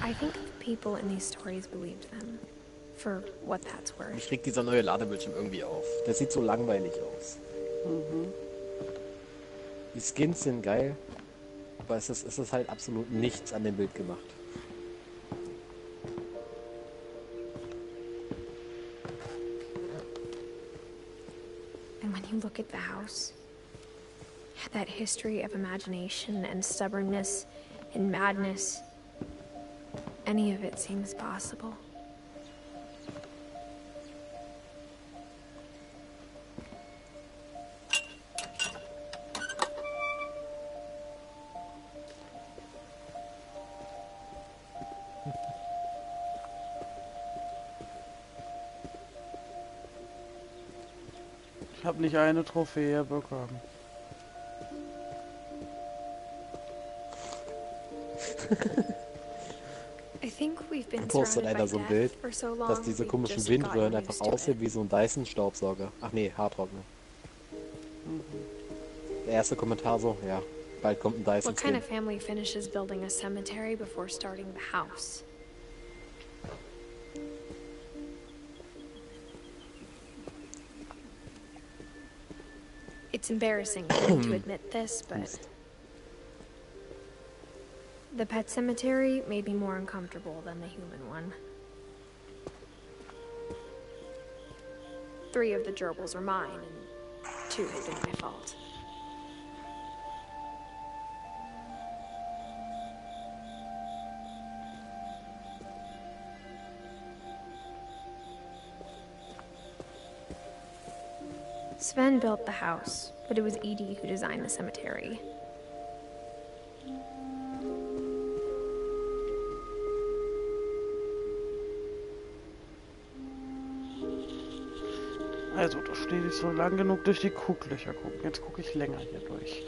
I think the people in these stories believed them, for what that's worth. Mich regt dieser neue Ladebildschirm irgendwie auf. Der sieht so langweilig aus. Mhm. Die Skins sind geil, aber es ist halt absolut nichts an dem Bild gemacht. And when you look at the house, that history of imagination and stubbornness and madness, any of it seems possible. Ich habe nicht eine Trophäe bekommen. I think we've been Postet surrounded by einer so ein death Bild, for so long, dass diese we've komischen just Windröhren gotten einfach used to aussehen it. wie so ein Dyson-Staubsauger. Ach nee, Haartrockner. Der erste Kommentar so, ja, bald kommt ein Dyson. What kind of family finishes building a cemetery before starting the house? It's embarrassing for me to admit this, but the pet cemetery made me more uncomfortable than the human one. 3 of the gerbils are mine, and 2 have been my fault. Sven built the house, but it was Edith who designed the cemetery. Also, da stehe ich so lang genug durch die Gucklöcher gucken. Jetzt gucke ich länger hier durch.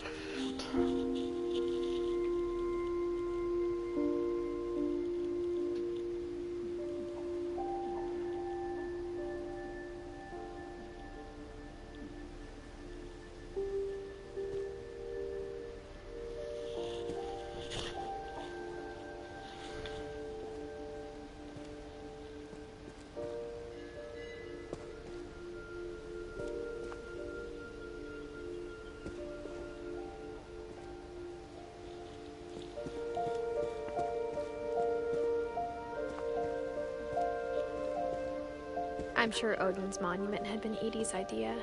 I'm sure Odin's monument had been Edie's idea.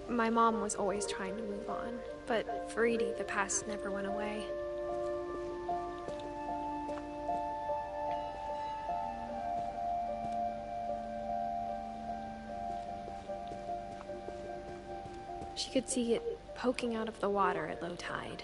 My mom was always trying to move on, but for Edie, the past never went away. She could see it poking out of the water at low tide.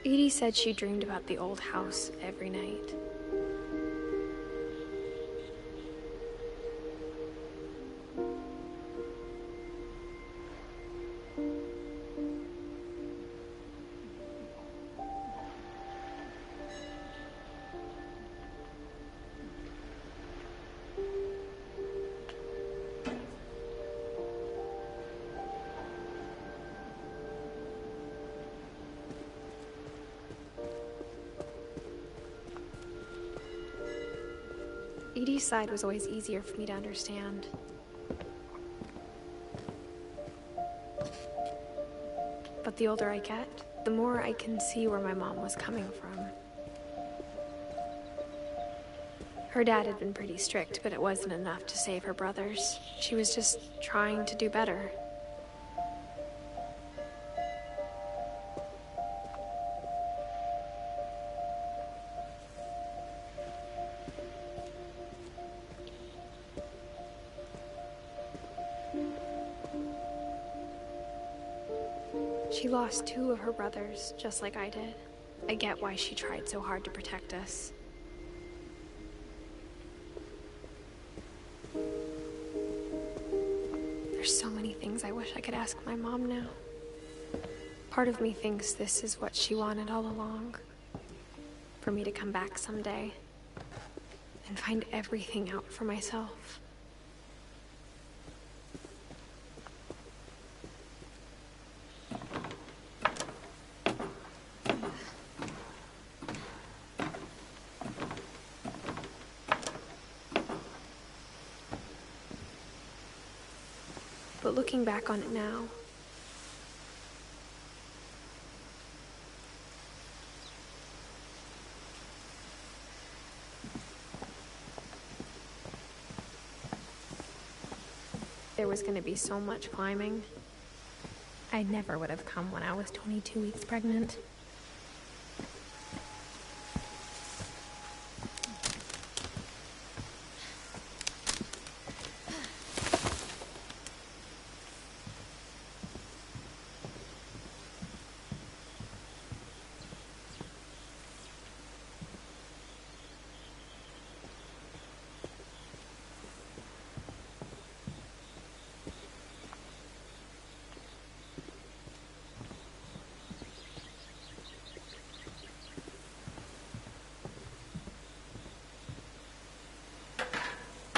Edie said she dreamed about the old house every night. Edie's side was always easier for me to understand. But the older I get, the more I can see where my mom was coming from. Her dad had been pretty strict, but it wasn't enough to save her brothers. She was just trying to do better. She lost 2 of her brothers, just like I did. I get why she tried so hard to protect us. There's so many things I wish I could ask my mom now. Part of me thinks this is what she wanted all along. For me to come back someday and find everything out for myself. But looking back on it now, there was going to be so much climbing. I never would have come when I was 22 weeks pregnant.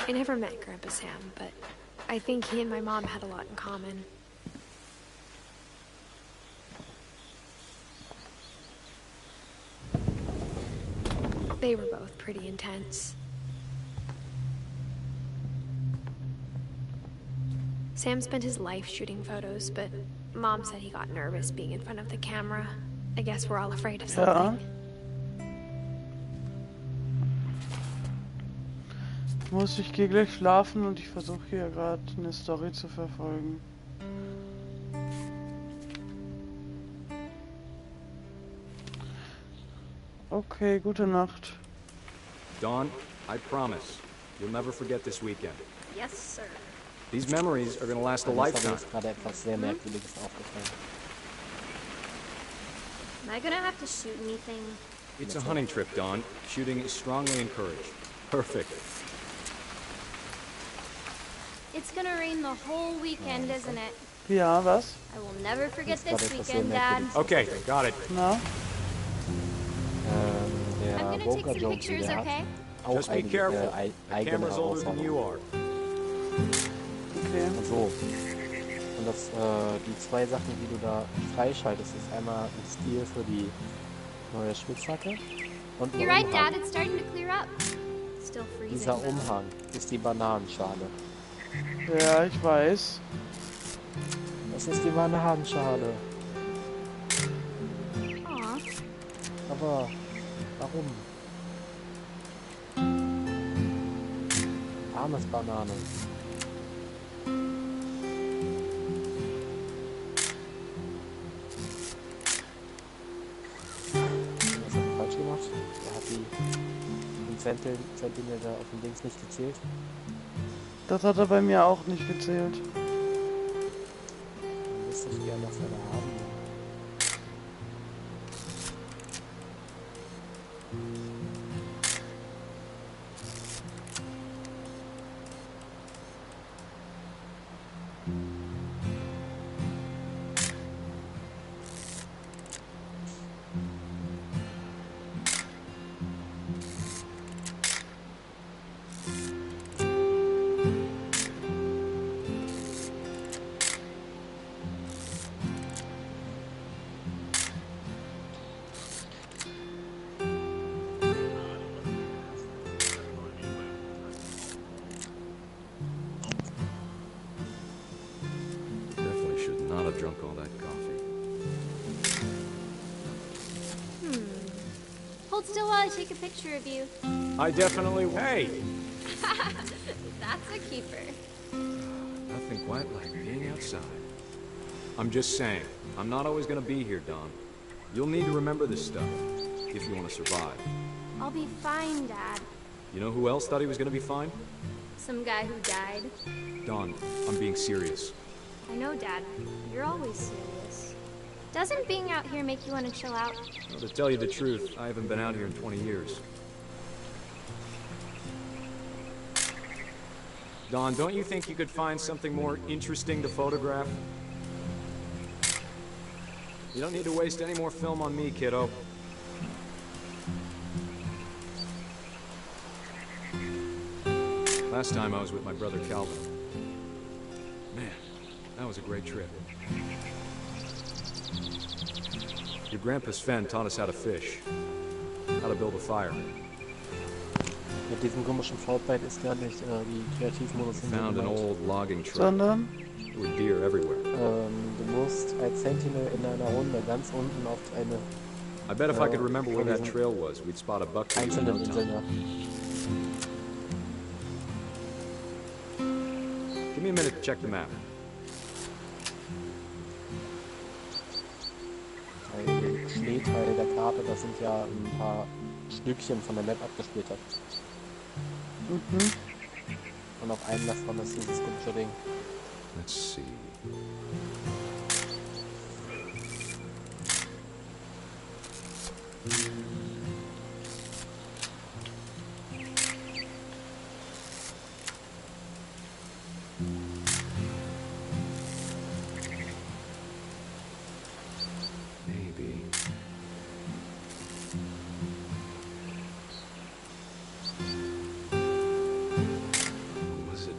I never met Grandpa Sam, but I think he and my mom had a lot in common. They were both pretty intense. Sam spent his life shooting photos, but Mom said he got nervous being in front of the camera. I guess we're all afraid of something. Ich gehe gleich schlafen und ich versuche hier gerade eine Story zu verfolgen. Okay, gute Nacht. Dawn, I promise, you'll never forget this weekend. Yes, sir. These memories are going to last a lifetime. Gerade etwas sehr Merkwürdiges aufgefallen. Am I gonna have to shoot anything? It's a hunting trip, Dawn. Shooting is strongly encouraged. Perfect. It's gonna rain the whole weekend, isn't it? Ja, was? I will never forget this weekend, Dad. Okay, got it. Na? I'm gonna take some pictures, okay? Just be careful. The camera's older than you are. Okay. So. Und das, die zwei Sachen, die du da freischaltest, ist einmal ein Stil für die neue Spitzhacke und You're right, Dad. It's starting to clear up. Still freezing. Dieser Umhang ist die Bananenschale. Ja, ich weiß. Das ist die Bananenschale. Aw. Aber warum? Armes Banane. Was hat er falsch gemacht? Er hat den Zentimeter auf dem Dings nicht gezählt. Das hat er bei mir auch nicht gezählt. Dann wüsste ich gerne, was wir da haben. Drunk all that coffee. Hold still while I take a picture of you. I definitely... Hey! That's a keeper. Nothing quite like being outside. I'm just saying, I'm not always gonna be here, Dawn. You'll need to remember this stuff, if you want to survive. I'll be fine, Dad. You know who else thought he was gonna be fine? Some guy who died. Dawn, I'm being serious. I know, Dad. You're always serious. Doesn't being out here make you want to chill out? Well, to tell you the truth, I haven't been out here in 20 years. Dawn, don't you think you could find something more interesting to photograph? You don't need to waste any more film on me, kiddo. Last time I was with my brother Calvin. Man, that was a great trip. Your grandpa Sven taught us how to fish, how to build a fire. Mit diesem komischen V-Byte ist gar nicht die Kreativmodus. We found an old logging truck. Sondern? There were deer everywhere. Du musst als Sentinel in einer Runde ganz unten auf eine I bet if I could remember where that trail was, we'd spot a buck in einzelnen no Inseln. time. Can me a minute to check the map. Weil steht bei der Karte, da sind ja ein paar Stückchen von der Map abgesplittert. Mhm. Und auf einem davon ist dieses komische Ding. Let's see. Maybe. What was it?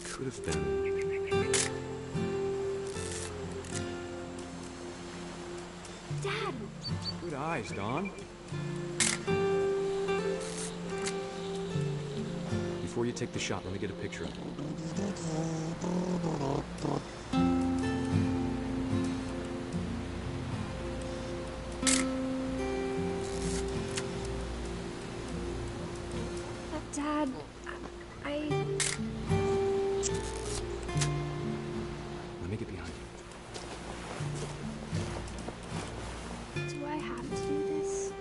Could have been. Dad! Good eyes, Don. Before you take the shot, let me get a picture of it. Dad, Let me get behind you. do I have to do this?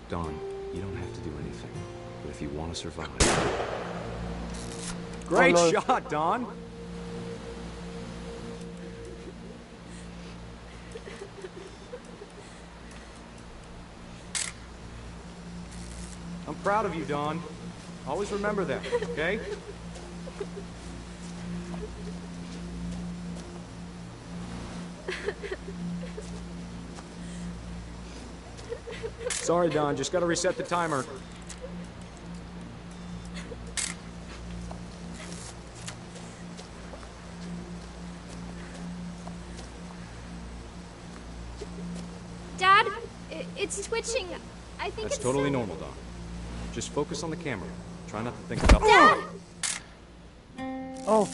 Don, you don't have to do anything. But if you want to survive... Great Oh, shot, Don! I'm proud of you, Don. Always remember that, okay? Sorry, Don. Just gotta reset the timer. Dad, it's twitching. I think That's it's totally normal, Don. Just focus on the camera. Try not to think about... Dad! Oh.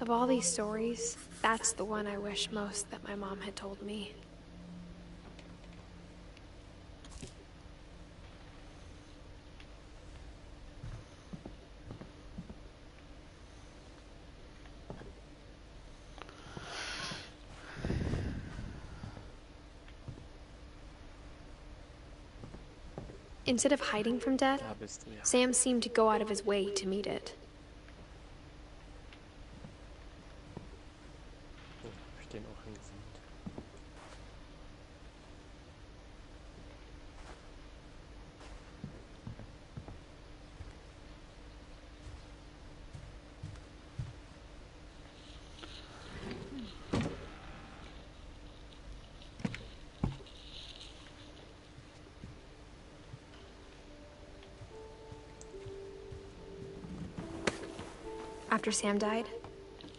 Of all these stories, that's the one I wish most that my mom had told me. Instead of hiding from death, Da bist du ja. Sam seemed to go out of his way to meet it. Oh, hab ich den auch hingesammelt. After Sam died,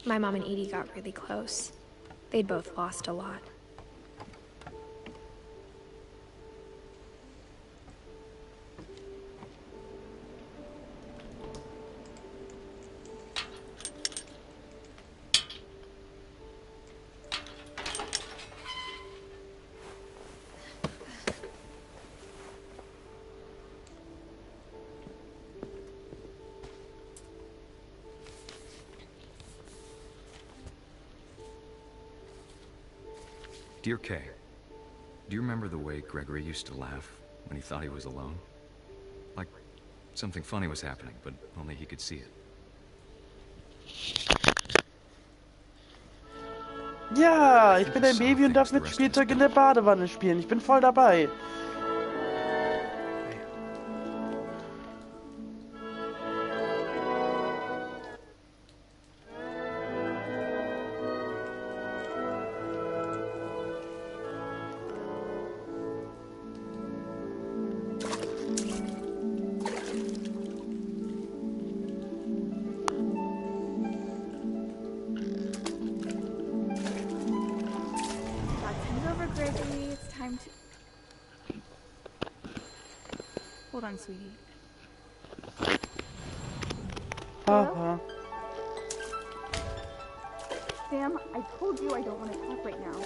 my mom and Edie got really close. They'd both lost a lot. Dear Kay, do you remember the way Gregory used to laugh when he thought he was alone? Like something funny was happening, but only he could see it. Ja, ich bin ein Baby und darf mit Spielzeug in der Badewanne spielen. Ich bin voll dabei. Gregory, it's time to... Hold on, sweetie. Haha. Sam, I told you I don't want to talk right now.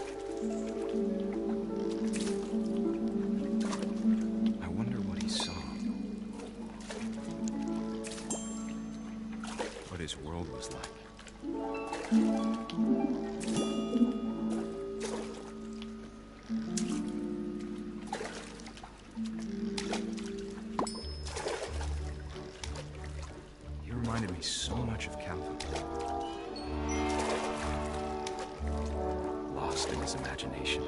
I wonder what he saw. What his world was like. He reminded me so much of Calvin. Lost in his imagination.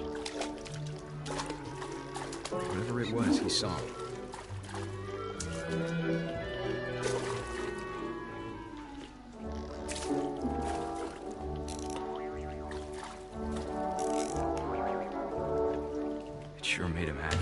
Whatever it was, he saw. It sure made him happy.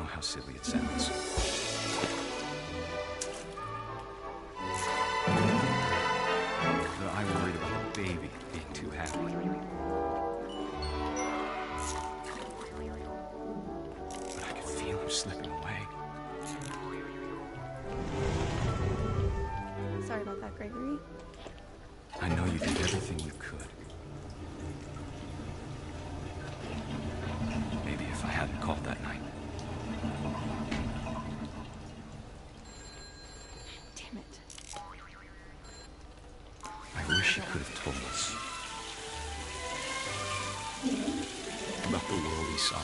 How silly it sounds. But I worried about the baby being too happy. But I could feel him slipping away. Sorry about that, Gregory. I know you did everything you could. Maybe if I hadn't called that night. Damn it. I wish you could have told us about the world we saw.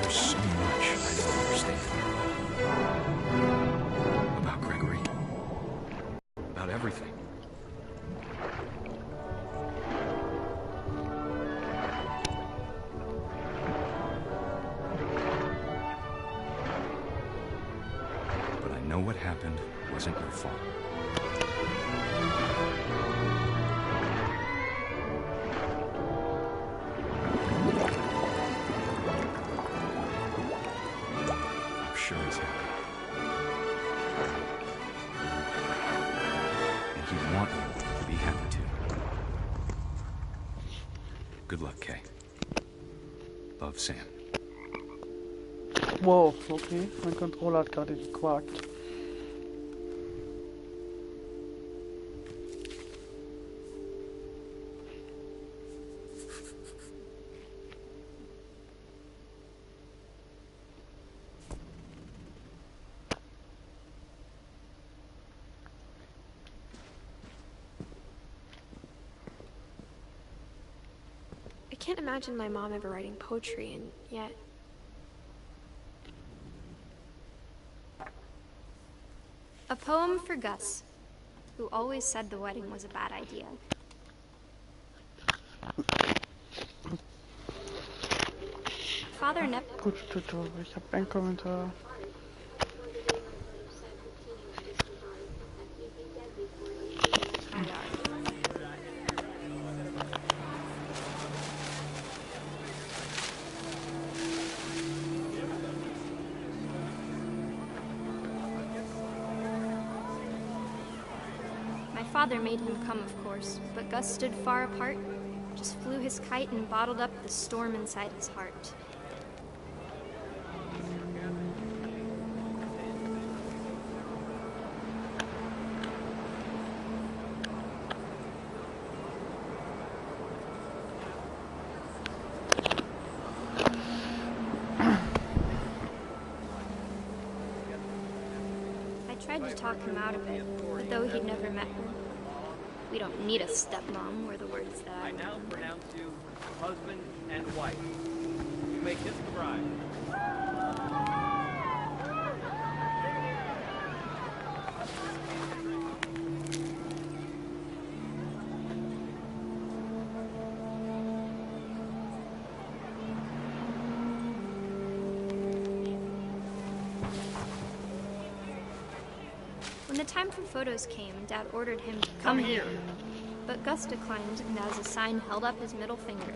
There's so much I don't understand. About Gregory. About everything. But I know what happened wasn't your fault. I'm sure he's happy. And he'd want you to be happy too. Good luck, Kay. Love, Sam. Wow, okay. Mein Controller hat gerade gequakt. I can't imagine my mom ever writing poetry, and yet... A poem for Gus, who always said the wedding was a bad idea. Father Gut, Tutor, ich habe einen Kommentar. My father made him come, of course, but Gus stood far apart, just flew his kite and bottled up the storm inside his heart. I tried to talk him out of it, but though he'd never met her, we don't need a stepmom, were the words that I now pronounce you husband and wife. You may kiss the bride. When the time for photos came, Dad ordered him to come here. But Gus declined, and as a sign held up his middle finger.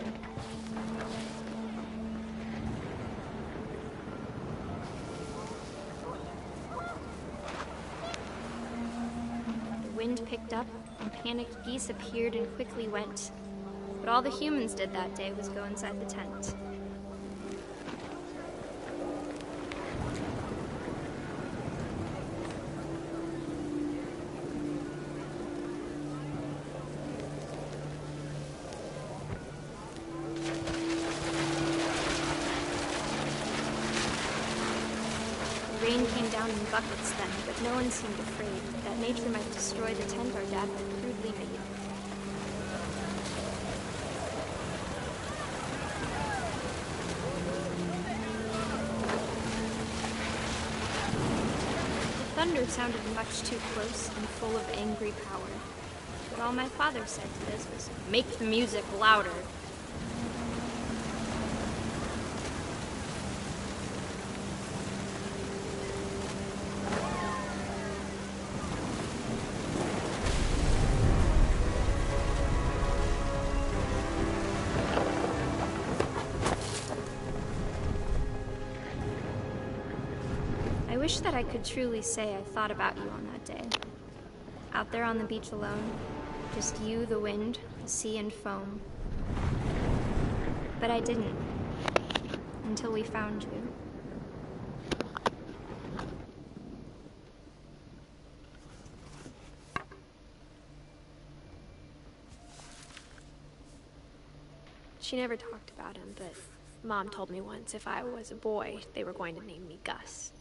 The wind picked up, and panicked geese appeared and quickly went. But all the humans did that day was go inside the tent. Rain came down in buckets then, but no one seemed afraid that nature might destroy the tent our dad had crudely made. The thunder sounded much too close and full of angry power. But all my father said to this was, "Make the music louder." I wish that I could truly say I thought about you on that day. Out there on the beach alone, just you, the wind, the sea, and foam. But I didn't, until we found you. She never talked about him, but Mom told me once if I was a boy, they were going to name me Gus.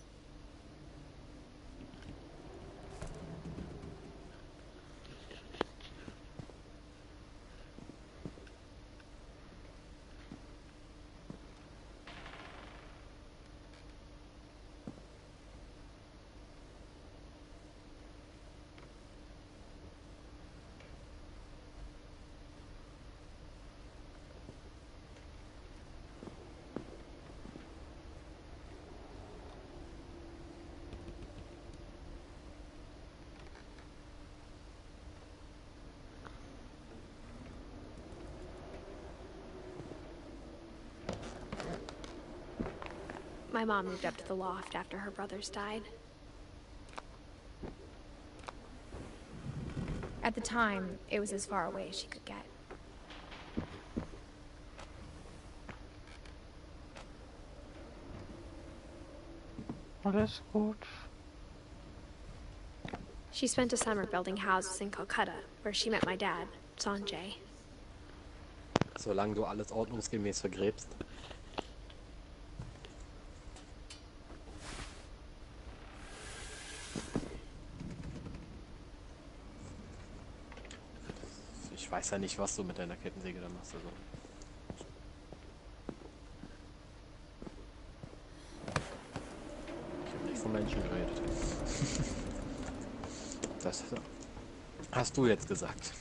My mom moved up to the loft after her brothers died. At the time, it was as far away as she could get. Alles gut. She spent a summer building houses in Calcutta, where she met my dad, Sanjay. Solange du alles ordnungsgemäß vergräbst. Ich weiß ja nicht, was du mit deiner Kettensäge da machst. Also. Ich habe nicht von Menschen geredet. Das hast du jetzt gesagt.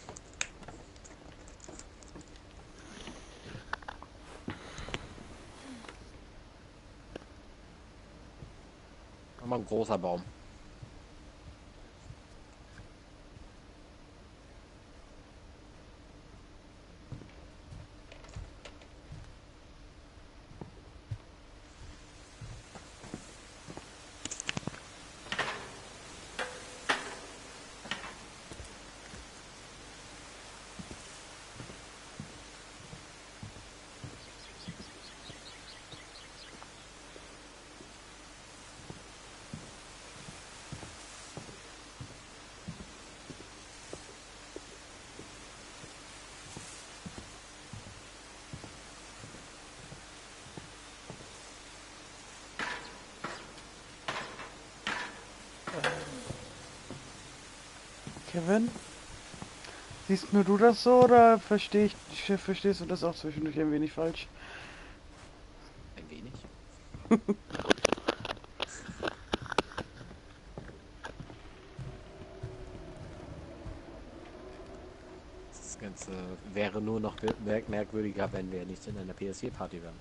Aber ein großer Baum. Kevin? Siehst nur du das so oder verstehst du das auch zwischendurch ein wenig falsch? Ein wenig. Das Ganze wäre nur noch merkwürdiger, wenn wir nicht in einer PS4-Party wären.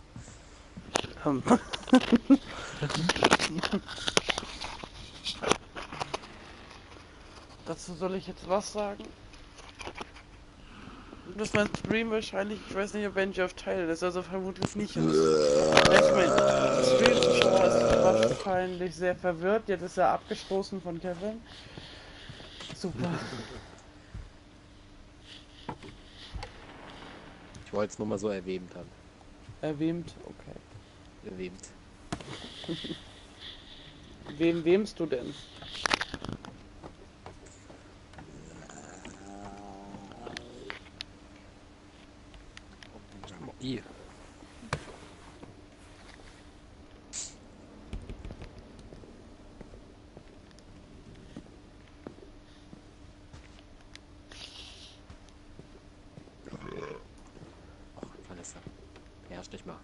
Dazu soll ich jetzt was sagen? Das ist mein Stream wahrscheinlich, ich weiß nicht, ob Wenn, euch teilt ist, also vermutlich nicht. Und mein Stream-Zuschauer ist wahrscheinlich sehr verwirrt, jetzt ist er abgestoßen von Kevin. Super. Ich wollte es nur mal so erwähnt haben. Erwähnt? Okay. Erwähnt. Wem wemst du denn? I. Oh, Vanessa. Beherrsch dich mal.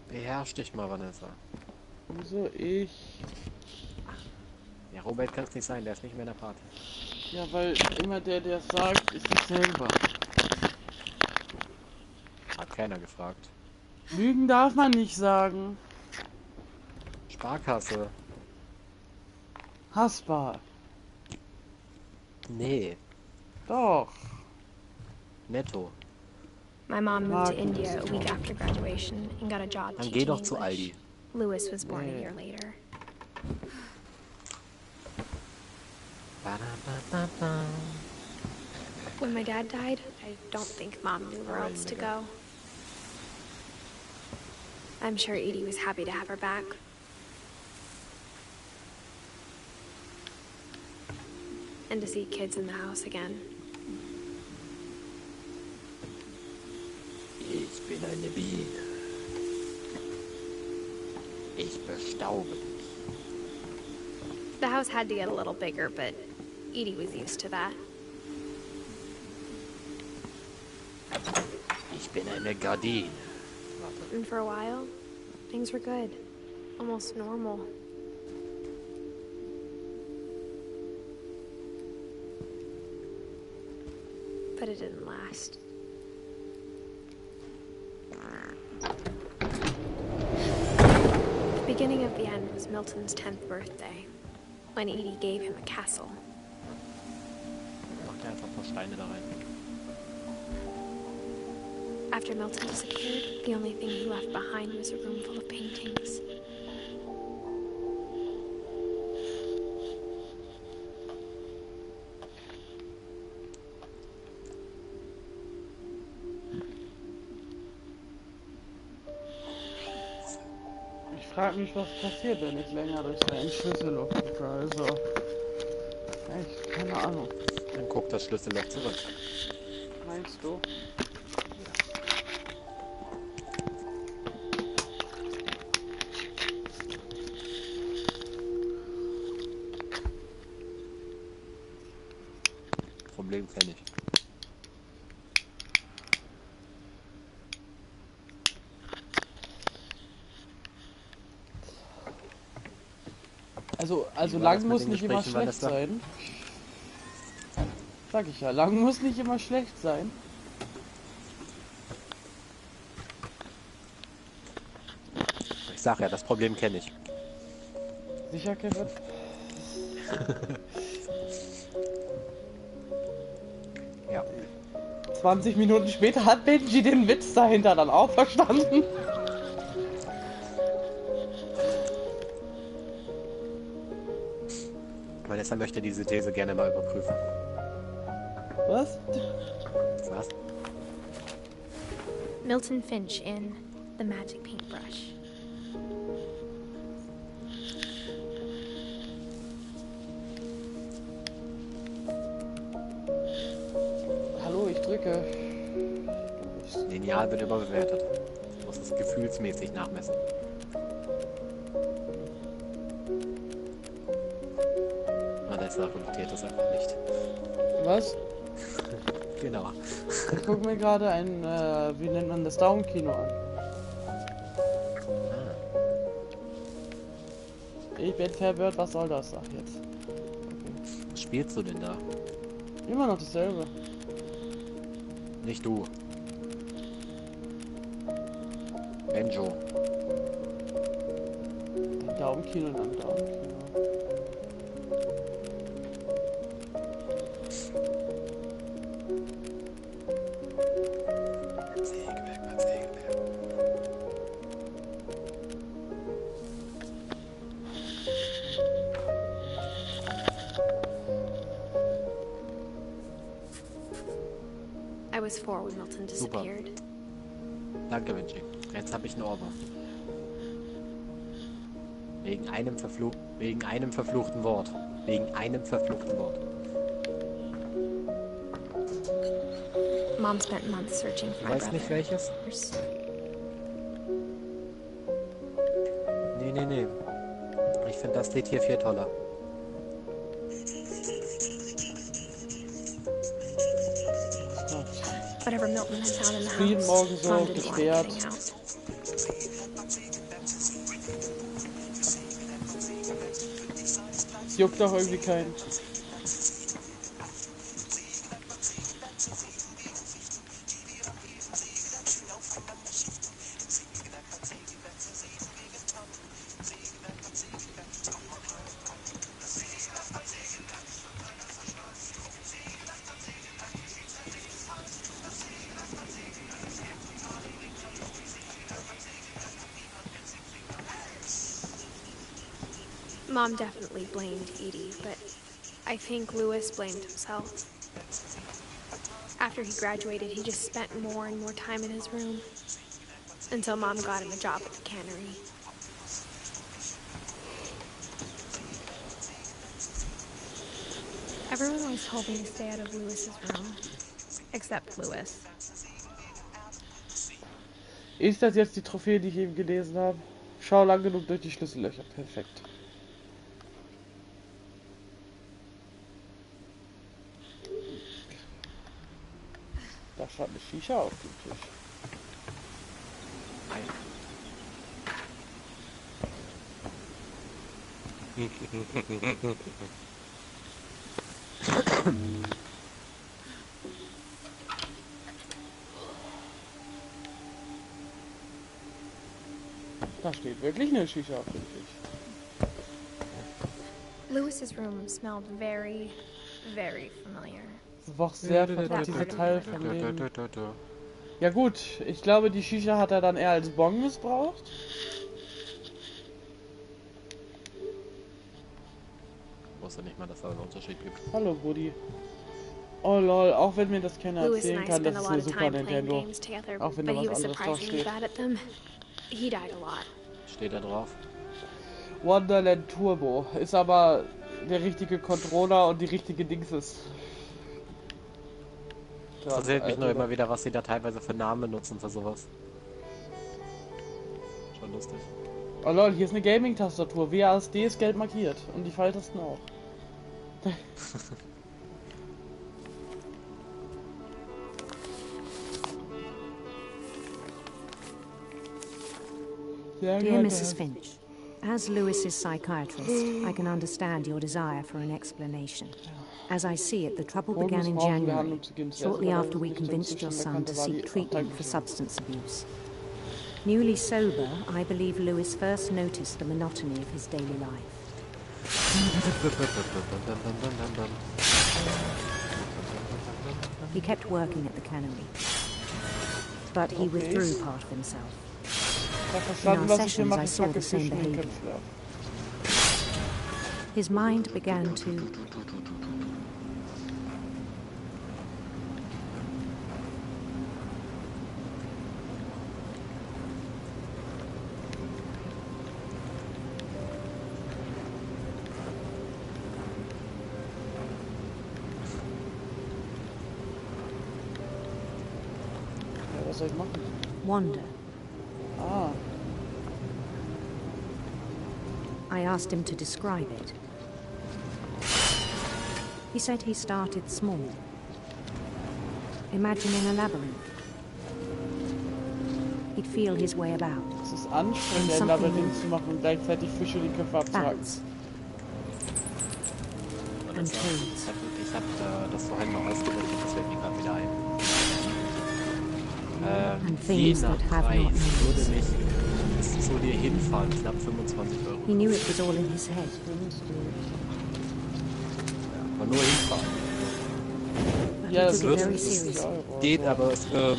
Beherrsch dich mal, Vanessa. Wieso ich? Ja, Robert kann es nicht sein, der ist nicht mehr in der Party. Ja, weil immer der sagt, ist sich selber. Hat keiner gefragt. Lügen darf man nicht sagen. Sparkasse. Hassbar. Nee. Doch. Netto. My mom moved to India a week after graduation and got a job Dann teaching geh doch English. zu Aldi. Louis was born a year later. When my dad died, I don't think Mom knew where else to go. I'm sure Edie was happy to have her back. And to see kids in the house again. Ich bin eine Biene. Ich bestaube dich. The house had to get a little bigger, but Edie was used to that. Ich bin eine Gardine. And for a while, things were good. Almost normal. But it didn't last. The beginning of the end was Milton's 10th birthday, when Edie gave him a castle. Macht einfach ein paar Steine da rein. After Milton disappeared, the only thing he left behind was a room full of paintings. Ich frage mich, was passiert, wenn ich länger durch seinen Schlüsselloch gucke. Also, echt, keine Ahnung. Dann guck das Schlüsselloch zurück. Meinst du? Problem kenne ich. Also lang muss nicht immer schlecht sein. Sag ich ja, lang muss nicht immer schlecht sein. Ich sag ja, das Problem kenne ich. Sicher, Kevin? 20 Minuten später hat Benji den Witz dahinter dann auch verstanden. Vanessa möchte diese These gerne mal überprüfen. Was? Was? Milton Finch in The Magic Paintbrush. Hallo, ich drücke. Lineal wird überbewertet. Du musst es gefühlsmäßig nachmessen. Vanessa kommentiert das einfach nicht. Was? Genau. Ich gucke mir gerade ein, wie nennt man das, Daumenkino an. Ich bin verwirrt, was soll das? Ach jetzt. Okay. Was spielst du denn da? Immer noch dasselbe. Nicht du. Benjo. Daumenkino und dann Daumenkino. I was 4 when Milton disappeared. Danke, Vinci. Jetzt habe ich einen Ohrwurm. Wegen einem verfluchten Wort. Wegen einem verfluchten Wort. Mom spent months searching for Du my weißt nicht brother. welches? Nee. Ich finde das Lied hier viel toller. Whatever Milton had found in the Jeden house, Morgen so Mom didn't want it gesperrt. getting out. Es juckt doch irgendwie keinen. Mom definitely blamed Edie, but I think Louis blamed himself. After he graduated, he just spent more and more time in his room, until Mom got him a job at the cannery. Everyone always told me to stay out of Louis's room, except Louis. Ist das jetzt die Trophäe, die ich eben gelesen habe? Schau lang genug durch die Schlüssellöcher. Perfekt. Da stand eine Shisha auf dem Tisch. Da steht wirklich eine Shisha auf dem Tisch. Louis's room smelled very, very familiar. Das war auch sehr vertraut, dieser Teil von dem. Ja gut, ich glaube, die Shisha hat er dann eher als Bon missbraucht. Ich wusste nicht mal, dass da einen Unterschied gibt. Hallo, Buddy. Oh lol, auch wenn mir das keiner Louis erzählen and I kann, das spent a ist lot eine of Super time playing Nintendo. games together, Auch wenn but da he was was anderes surprisingly draufsteht. bad at them. He died a lot. Steht da drauf. Wonderland Turbo. Ist aber der richtige Controller und die richtige Dingses. Das erzählt mich nur immer wieder, was sie da teilweise für Namen benutzen für sowas. Schon lustig. Oh lol, hier ist eine Gaming-Tastatur. WASD ist gelb markiert. Und die Pfeiltasten auch. Dear Mrs. Finch, as Lewis's psychiatrist, I can understand your desire for an explanation. As I see it, the trouble began in January, shortly after we convinced your son to seek treatment for substance abuse. Newly sober, I believe Lewis first noticed the monotony of his daily life. He kept working at the cannery, but he withdrew part of himself. In our sessions, I saw the same behavior. His mind began to... Was soll ich machen? wander. Ah. I asked him to describe it. He said he started small, imagining a labyrinth. He'd feel his way about. Es ist anstrengend, ein Labyrinth zu machen und gleichzeitig Fische die Köpfe abzuhacken. Ich hab das vorhin mal ausgerechnet, das fällt mir gerade wieder ein. Je nach Preis würde mich jetzt zu dir hinfahren, knapp 25 €. He knew it was all in his head. Aber nur hinfahren. Ja, es geht, aber es wird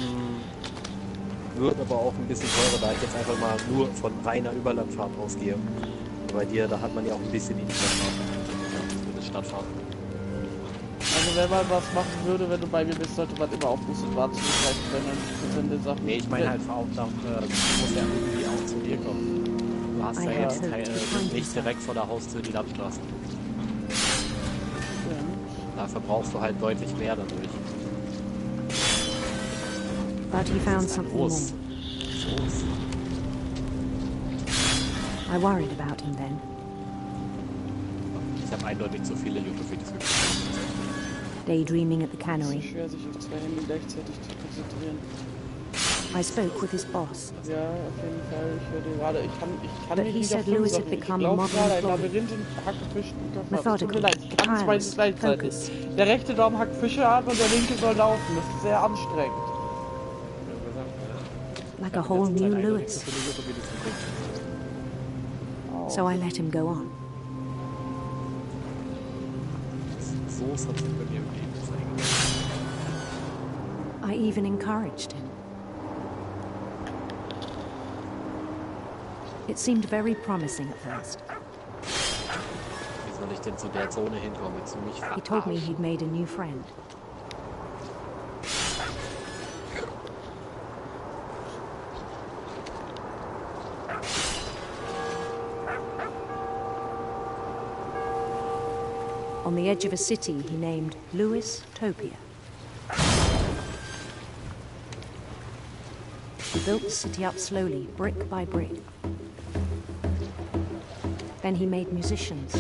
aber auch ein bisschen teurer, da ich jetzt einfach mal nur von reiner Überlandfahrt ausgehe. Bei dir, da hat man ja auch ein bisschen in die Stadtfahrt. Für eine Stadtfahrt. Also wenn man was machen würde, wenn du bei mir bist, sollte man immer auf Bus und Bahn zurückgreifen können. Sachen. Nee, ich meine halt vor allem, du musst ja irgendwie auch zu dir kommen. Du hast ja jetzt nicht direkt vor der Haustür die Landstraße. Dafür brauchst du halt deutlich mehr dadurch. But he found something more. I worried about him then. Ich habe eindeutig zu viele YouTube-Videos geguckt. Daydreaming at the cannery. Es ist schwer, sich auf 2 Hände gleichzeitig zu konzentrieren. I spoke with his boss. Ja, auf jeden Fall. Ich höre gerade, ich kann But nicht he said Lewis had become a modern ein Labyrinth in Hackfischen und Tut mir leid, ich kann es beides gleichzeitig. Der rechte Daumen hackt Fische an und der linke soll laufen. Das ist sehr anstrengend. Like a whole new Lewis. So I let him go on. So hat sich bei mir im Leben I even encouraged him. It seemed very promising at first. Wie soll ich denn zu der Zone hinkommen, wenn du mich verarschst? He told me he'd made a new friend. On the edge of a city he named Lewis Topia. He built the city up slowly, brick by brick. Then he made musicians.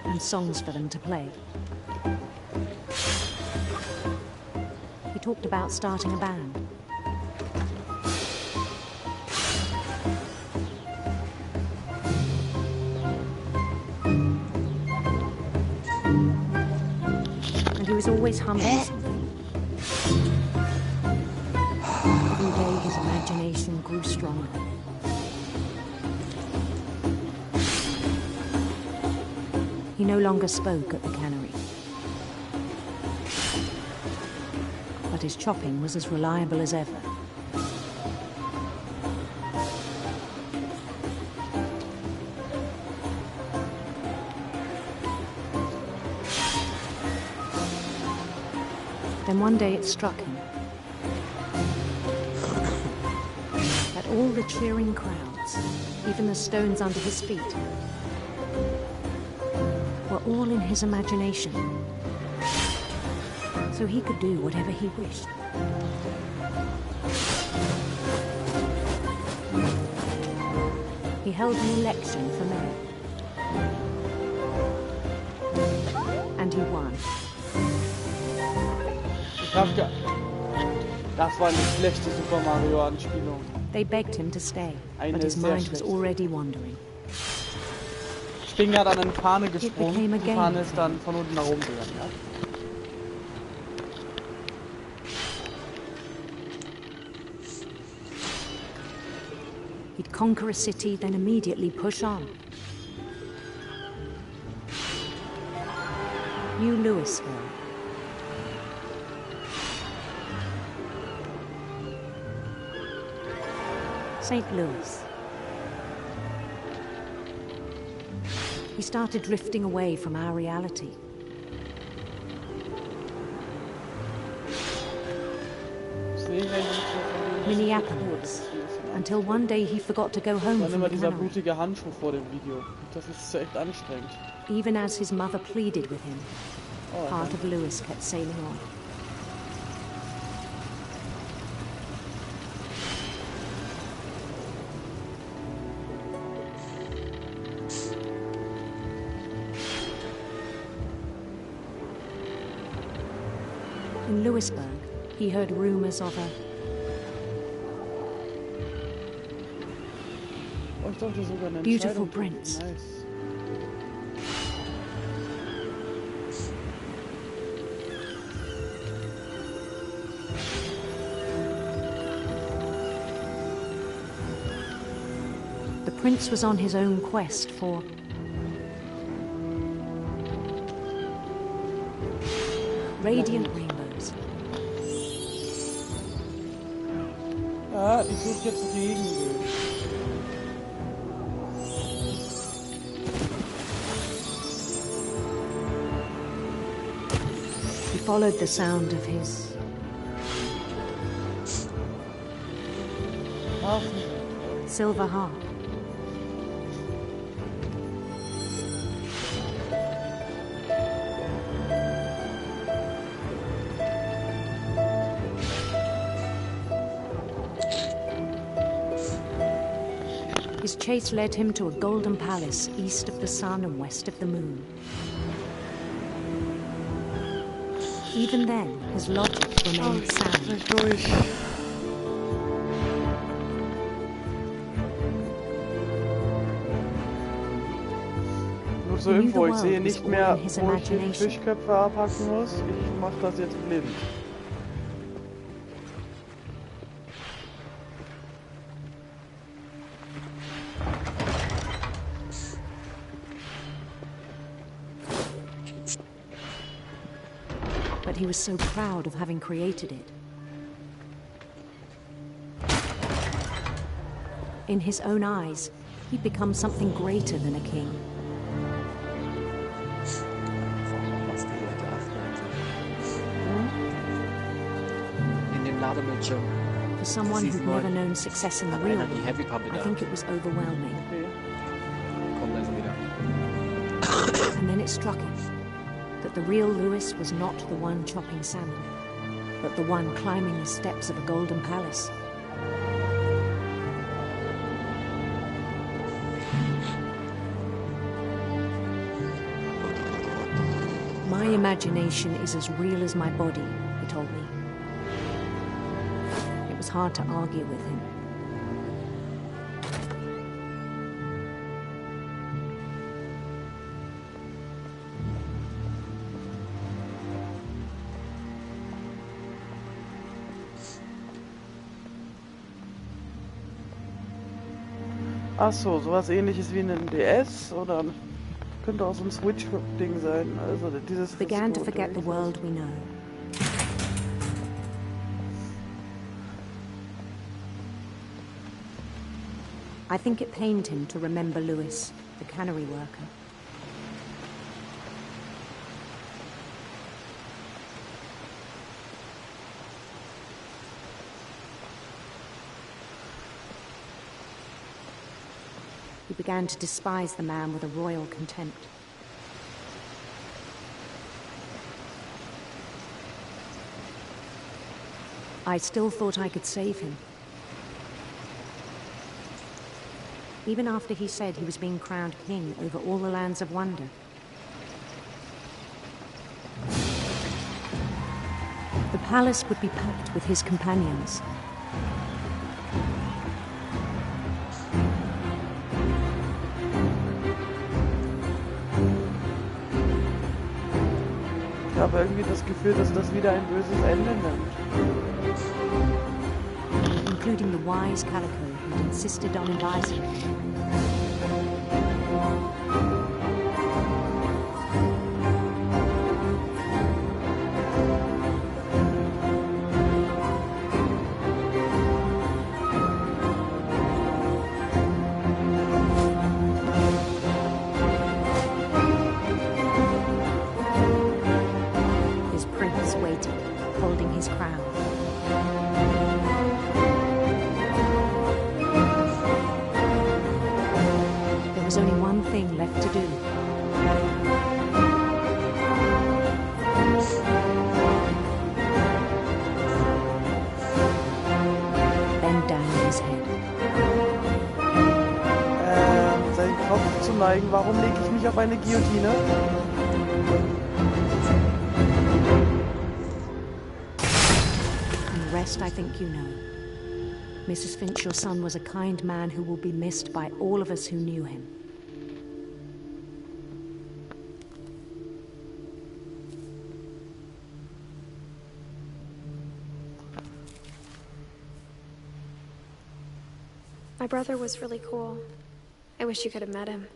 And songs for them to play. He talked about starting a band. And he was always humming something. Every day his imagination grew stronger. He no longer spoke at the cannery. But his chopping was as reliable as ever. Then one day it struck him that all the cheering crowds, even the stones under his feet, were all in his imagination, so he could do whatever he wished. He held an election for mayor, and he won. Das war eine schlechte Super Mario-Anspielung. They begged him to stay, but his mind was already wandering. Ich bin gerade an eine Fahne gesprungen, die Fahne ist dann von unten nach oben gegangen, ja? He'd conquer a city, then immediately push on. New Louisville. St. Louis. He started drifting away from our reality. Minneapolis. Until one day he forgot to go home from the dieser cannery. blutige Handschuh vor dem Video. Das ist echt anstrengend. Even as his mother pleaded with him, Oh, part danke. of Lewis kept sailing on. In Lewisburg, he heard rumors of a Oh, ich dachte sogar eine beautiful Entscheidung. prince. Nice. prince was on his own quest for radiant rainbows. Ah, ich suche jetzt Regenbögen. He followed the sound of his silver harp. His chase led him to a golden palace east of the sun and west of the moon. Even then, his logic remained sound. Durch. Nur zur Info, ich sehe nicht mehr, wo ich die Fischköpfe abhacken muss. Ich mache das jetzt blind. But he was so proud of having created it. In his own eyes, he'd become something greater than a king. For someone who'd never known success in the real world, I think it was overwhelming. And then it struck him that the real Lewis was not the one chopping salmon, but the one climbing the steps of a golden palace. My imagination is as real as my body, he told me. It was hard to argue with him. Ach so, sowas ähnliches wie ein DS oder könnte auch so ein Switch-Ding sein. Also dieses began to forget the world we know. I think it pained him to remember Lewis, the cannery worker. He began to despise the man with a royal contempt. I still thought I could save him. Even after he said he was being crowned king over all the lands of wonder. The palace would be packed with his companions. Ich habe irgendwie das Gefühl, dass das wieder ein böses Ende nimmt. Including the wise Calico who insisted on advising him. His prince waited, holding his crown. There was only one thing left to do. Bend down his head. Seinen Kopf zu neigen. Warum lege ich mich auf eine Guillotine? And the rest I think you know. Mrs. Finch, your son was a kind man who will be missed by all of us who knew him. My brother was really cool. I wish you could have met him.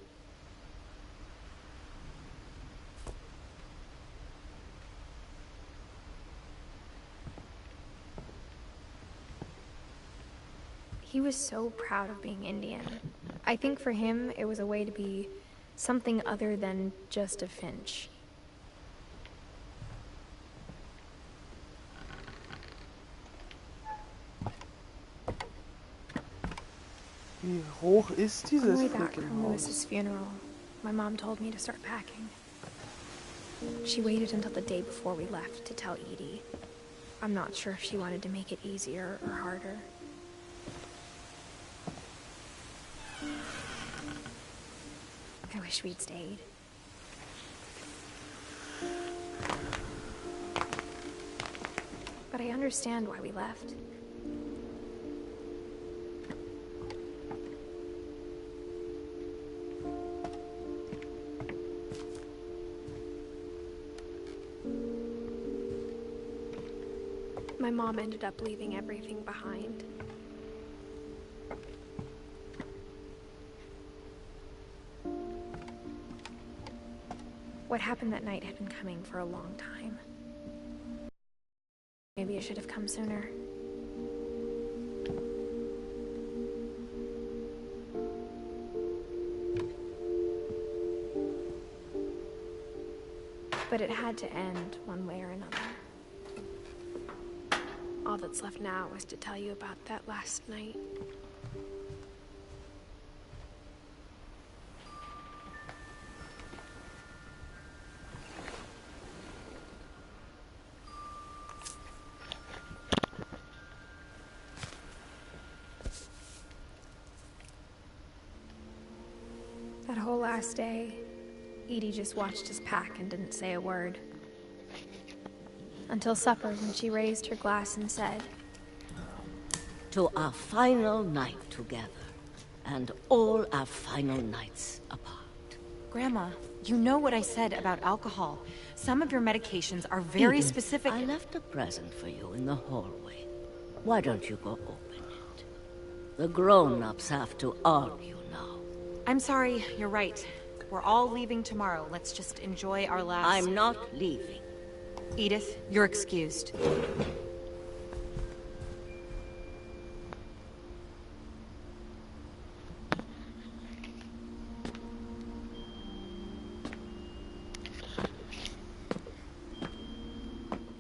He was so proud of being Indian. I think for him, it was a way to be something other than just a Finch. Wie hoch ist dieses On the way back freaking from Haus? Lewis's funeral, my mom told me to start packing. She waited until the day before we left to tell Edie. I'm not sure if she wanted to make it easier or harder. I wish we'd stayed. But I understand why we left. My mom ended up leaving everything behind. What happened that night had been coming for a long time. Maybe it should have come sooner. But it had to end one way or another. All that's left now is to tell you about that last night. That whole last day, Edie just watched us pack and didn't say a word. Until supper, when she raised her glass and said, "To our final night together, and all our final nights apart." Grandma, you know what I said about alcohol. Some of your medications are very Edith, specific. I left a present for you in the hallway. Why don't you go open it? The grown-ups have to argue now. I'm sorry, you're right. We're all leaving tomorrow. Let's just enjoy our last... I'm not leaving. Edith, you're excused.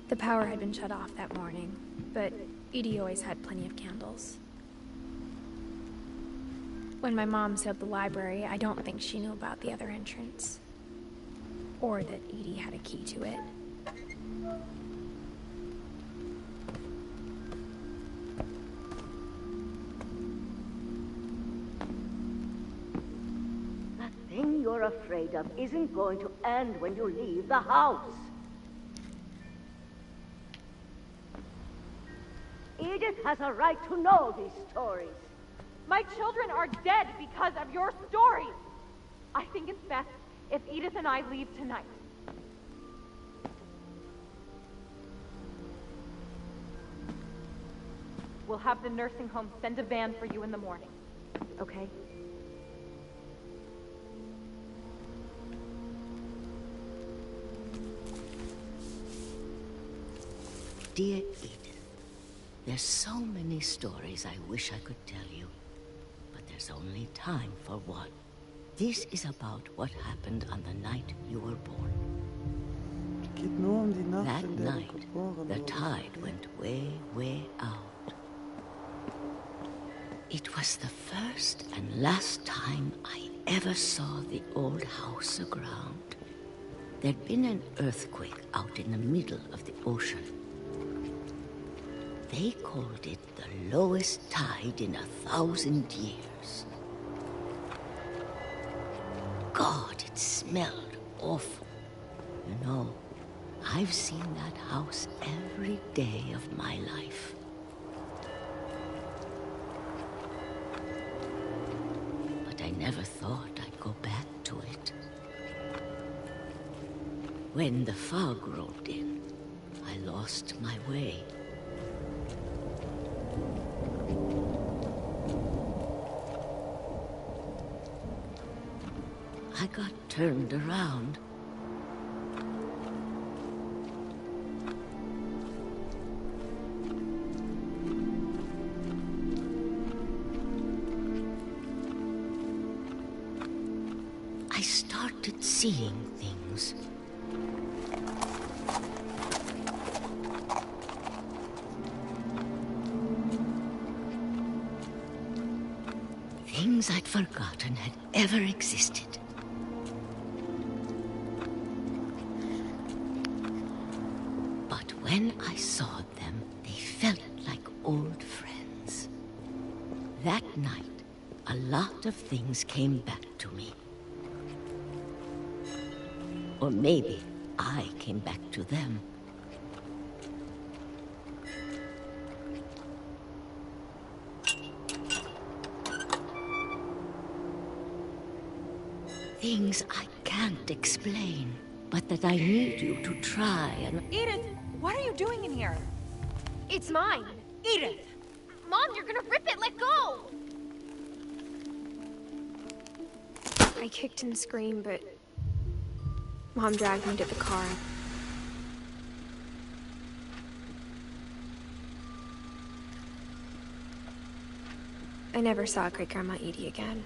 The power had been shut off that morning, but Edie always had plenty of candles. When my mom sealed the library, I don't think she knew about the other entrance. Or that Edie had a key to it. That thing you're afraid of isn't going to end when you leave the house. Edith has a right to know these stories. My children are dead because of your stories. I think it's best if Edith and I leave tonight. We'll have the nursing home send a van for you in the morning, okay? Dear Edith, there's so many stories I wish I could tell you, but there's only time for one. This is about what happened on the night you were born. Geht nur um die Nacht, That in der du night, geboren the wurdest. tide went way, way out. It was the first and last time I ever saw the old house aground. There'd been an earthquake out in the middle of the ocean. They called it the lowest tide in 1,000 years. God, it smelled awful. You know, I've seen that house every day of my life. But I never thought I'd go back to it. When the fog rolled in, I lost my way. turned around. I started seeing things. Things I'd forgotten had ever existed. But when I saw them, they felt like old friends. That night, a lot of things came back to me. Or maybe I came back to them. Things I can't explain, but that I need you to try and... Edith, what are you doing in here? It's mine. Edith! Mom, you're gonna rip it! Let go! I kicked and screamed, but Mom dragged me to the car. I never saw Great-Grandma Edie again.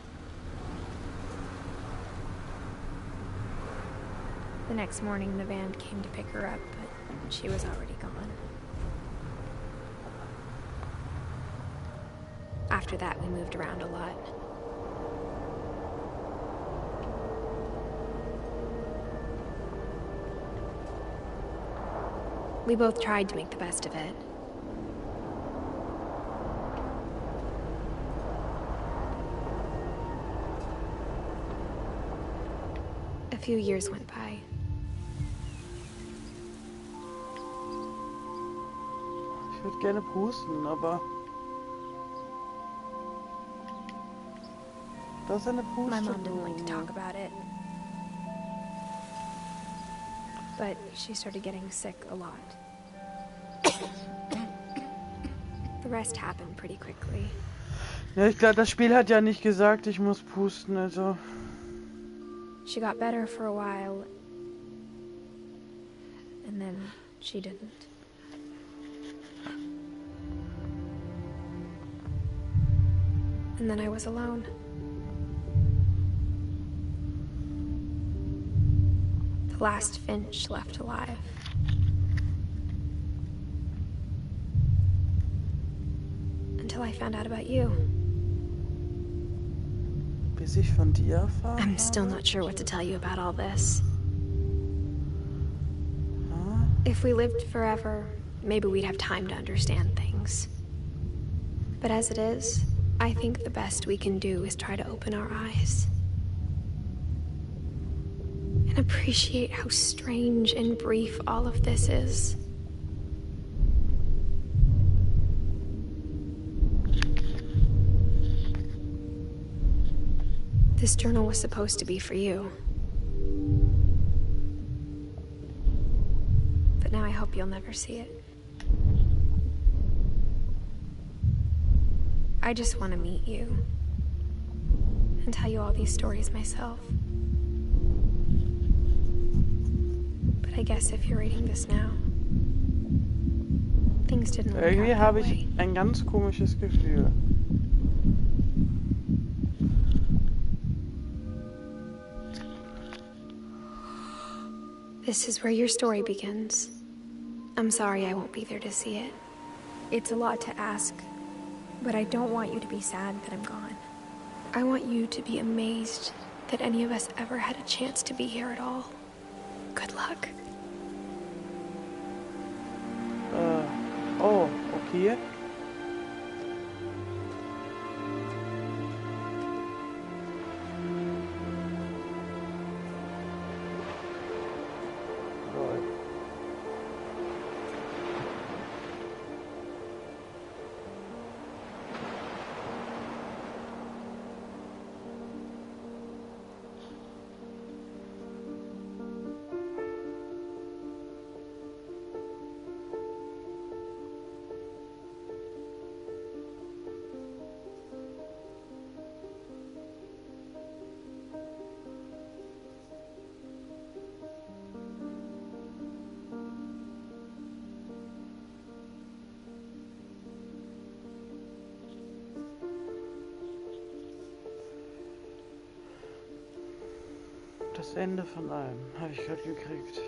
The next morning, the van came to pick her up, but she was already gone. After that, we moved around a lot. We both tried to make the best of it. A few years went by. Ich würde gerne pusten, aber... Das ist eine Puste. My mom didn't like to talk about it. But she started getting sick a lot. The rest happened pretty quickly. Ja, ich glaube, das Spiel hat ja nicht gesagt, ich muss pusten, also... She got better for a while, and then she didn't. And then I was alone. The last Finch left alive. Until I found out about you. Bis ich von dir erfahren I'm still not sure what to tell you about all this. Huh? If we lived forever, maybe we'd have time to understand things. But as it is, I think the best we can do is try to open our eyes. And appreciate how strange and brief all of this is. This journal was supposed to be for you. But now I hope you'll never see it. I just want to meet you and tell you all these stories myself. But I guess if you're reading this now, things didn't work Irgendwie out habe that ich way. ein ganz komisches Gefühl. This is where your story begins. I'm sorry I won't be there to see it. It's a lot to ask, but I don't want you to be sad that I'm gone. I want you to be amazed that any of us ever had a chance to be here at all. Good luck. Oh, okay. Das Ende von allem habe ich gerade gekriegt.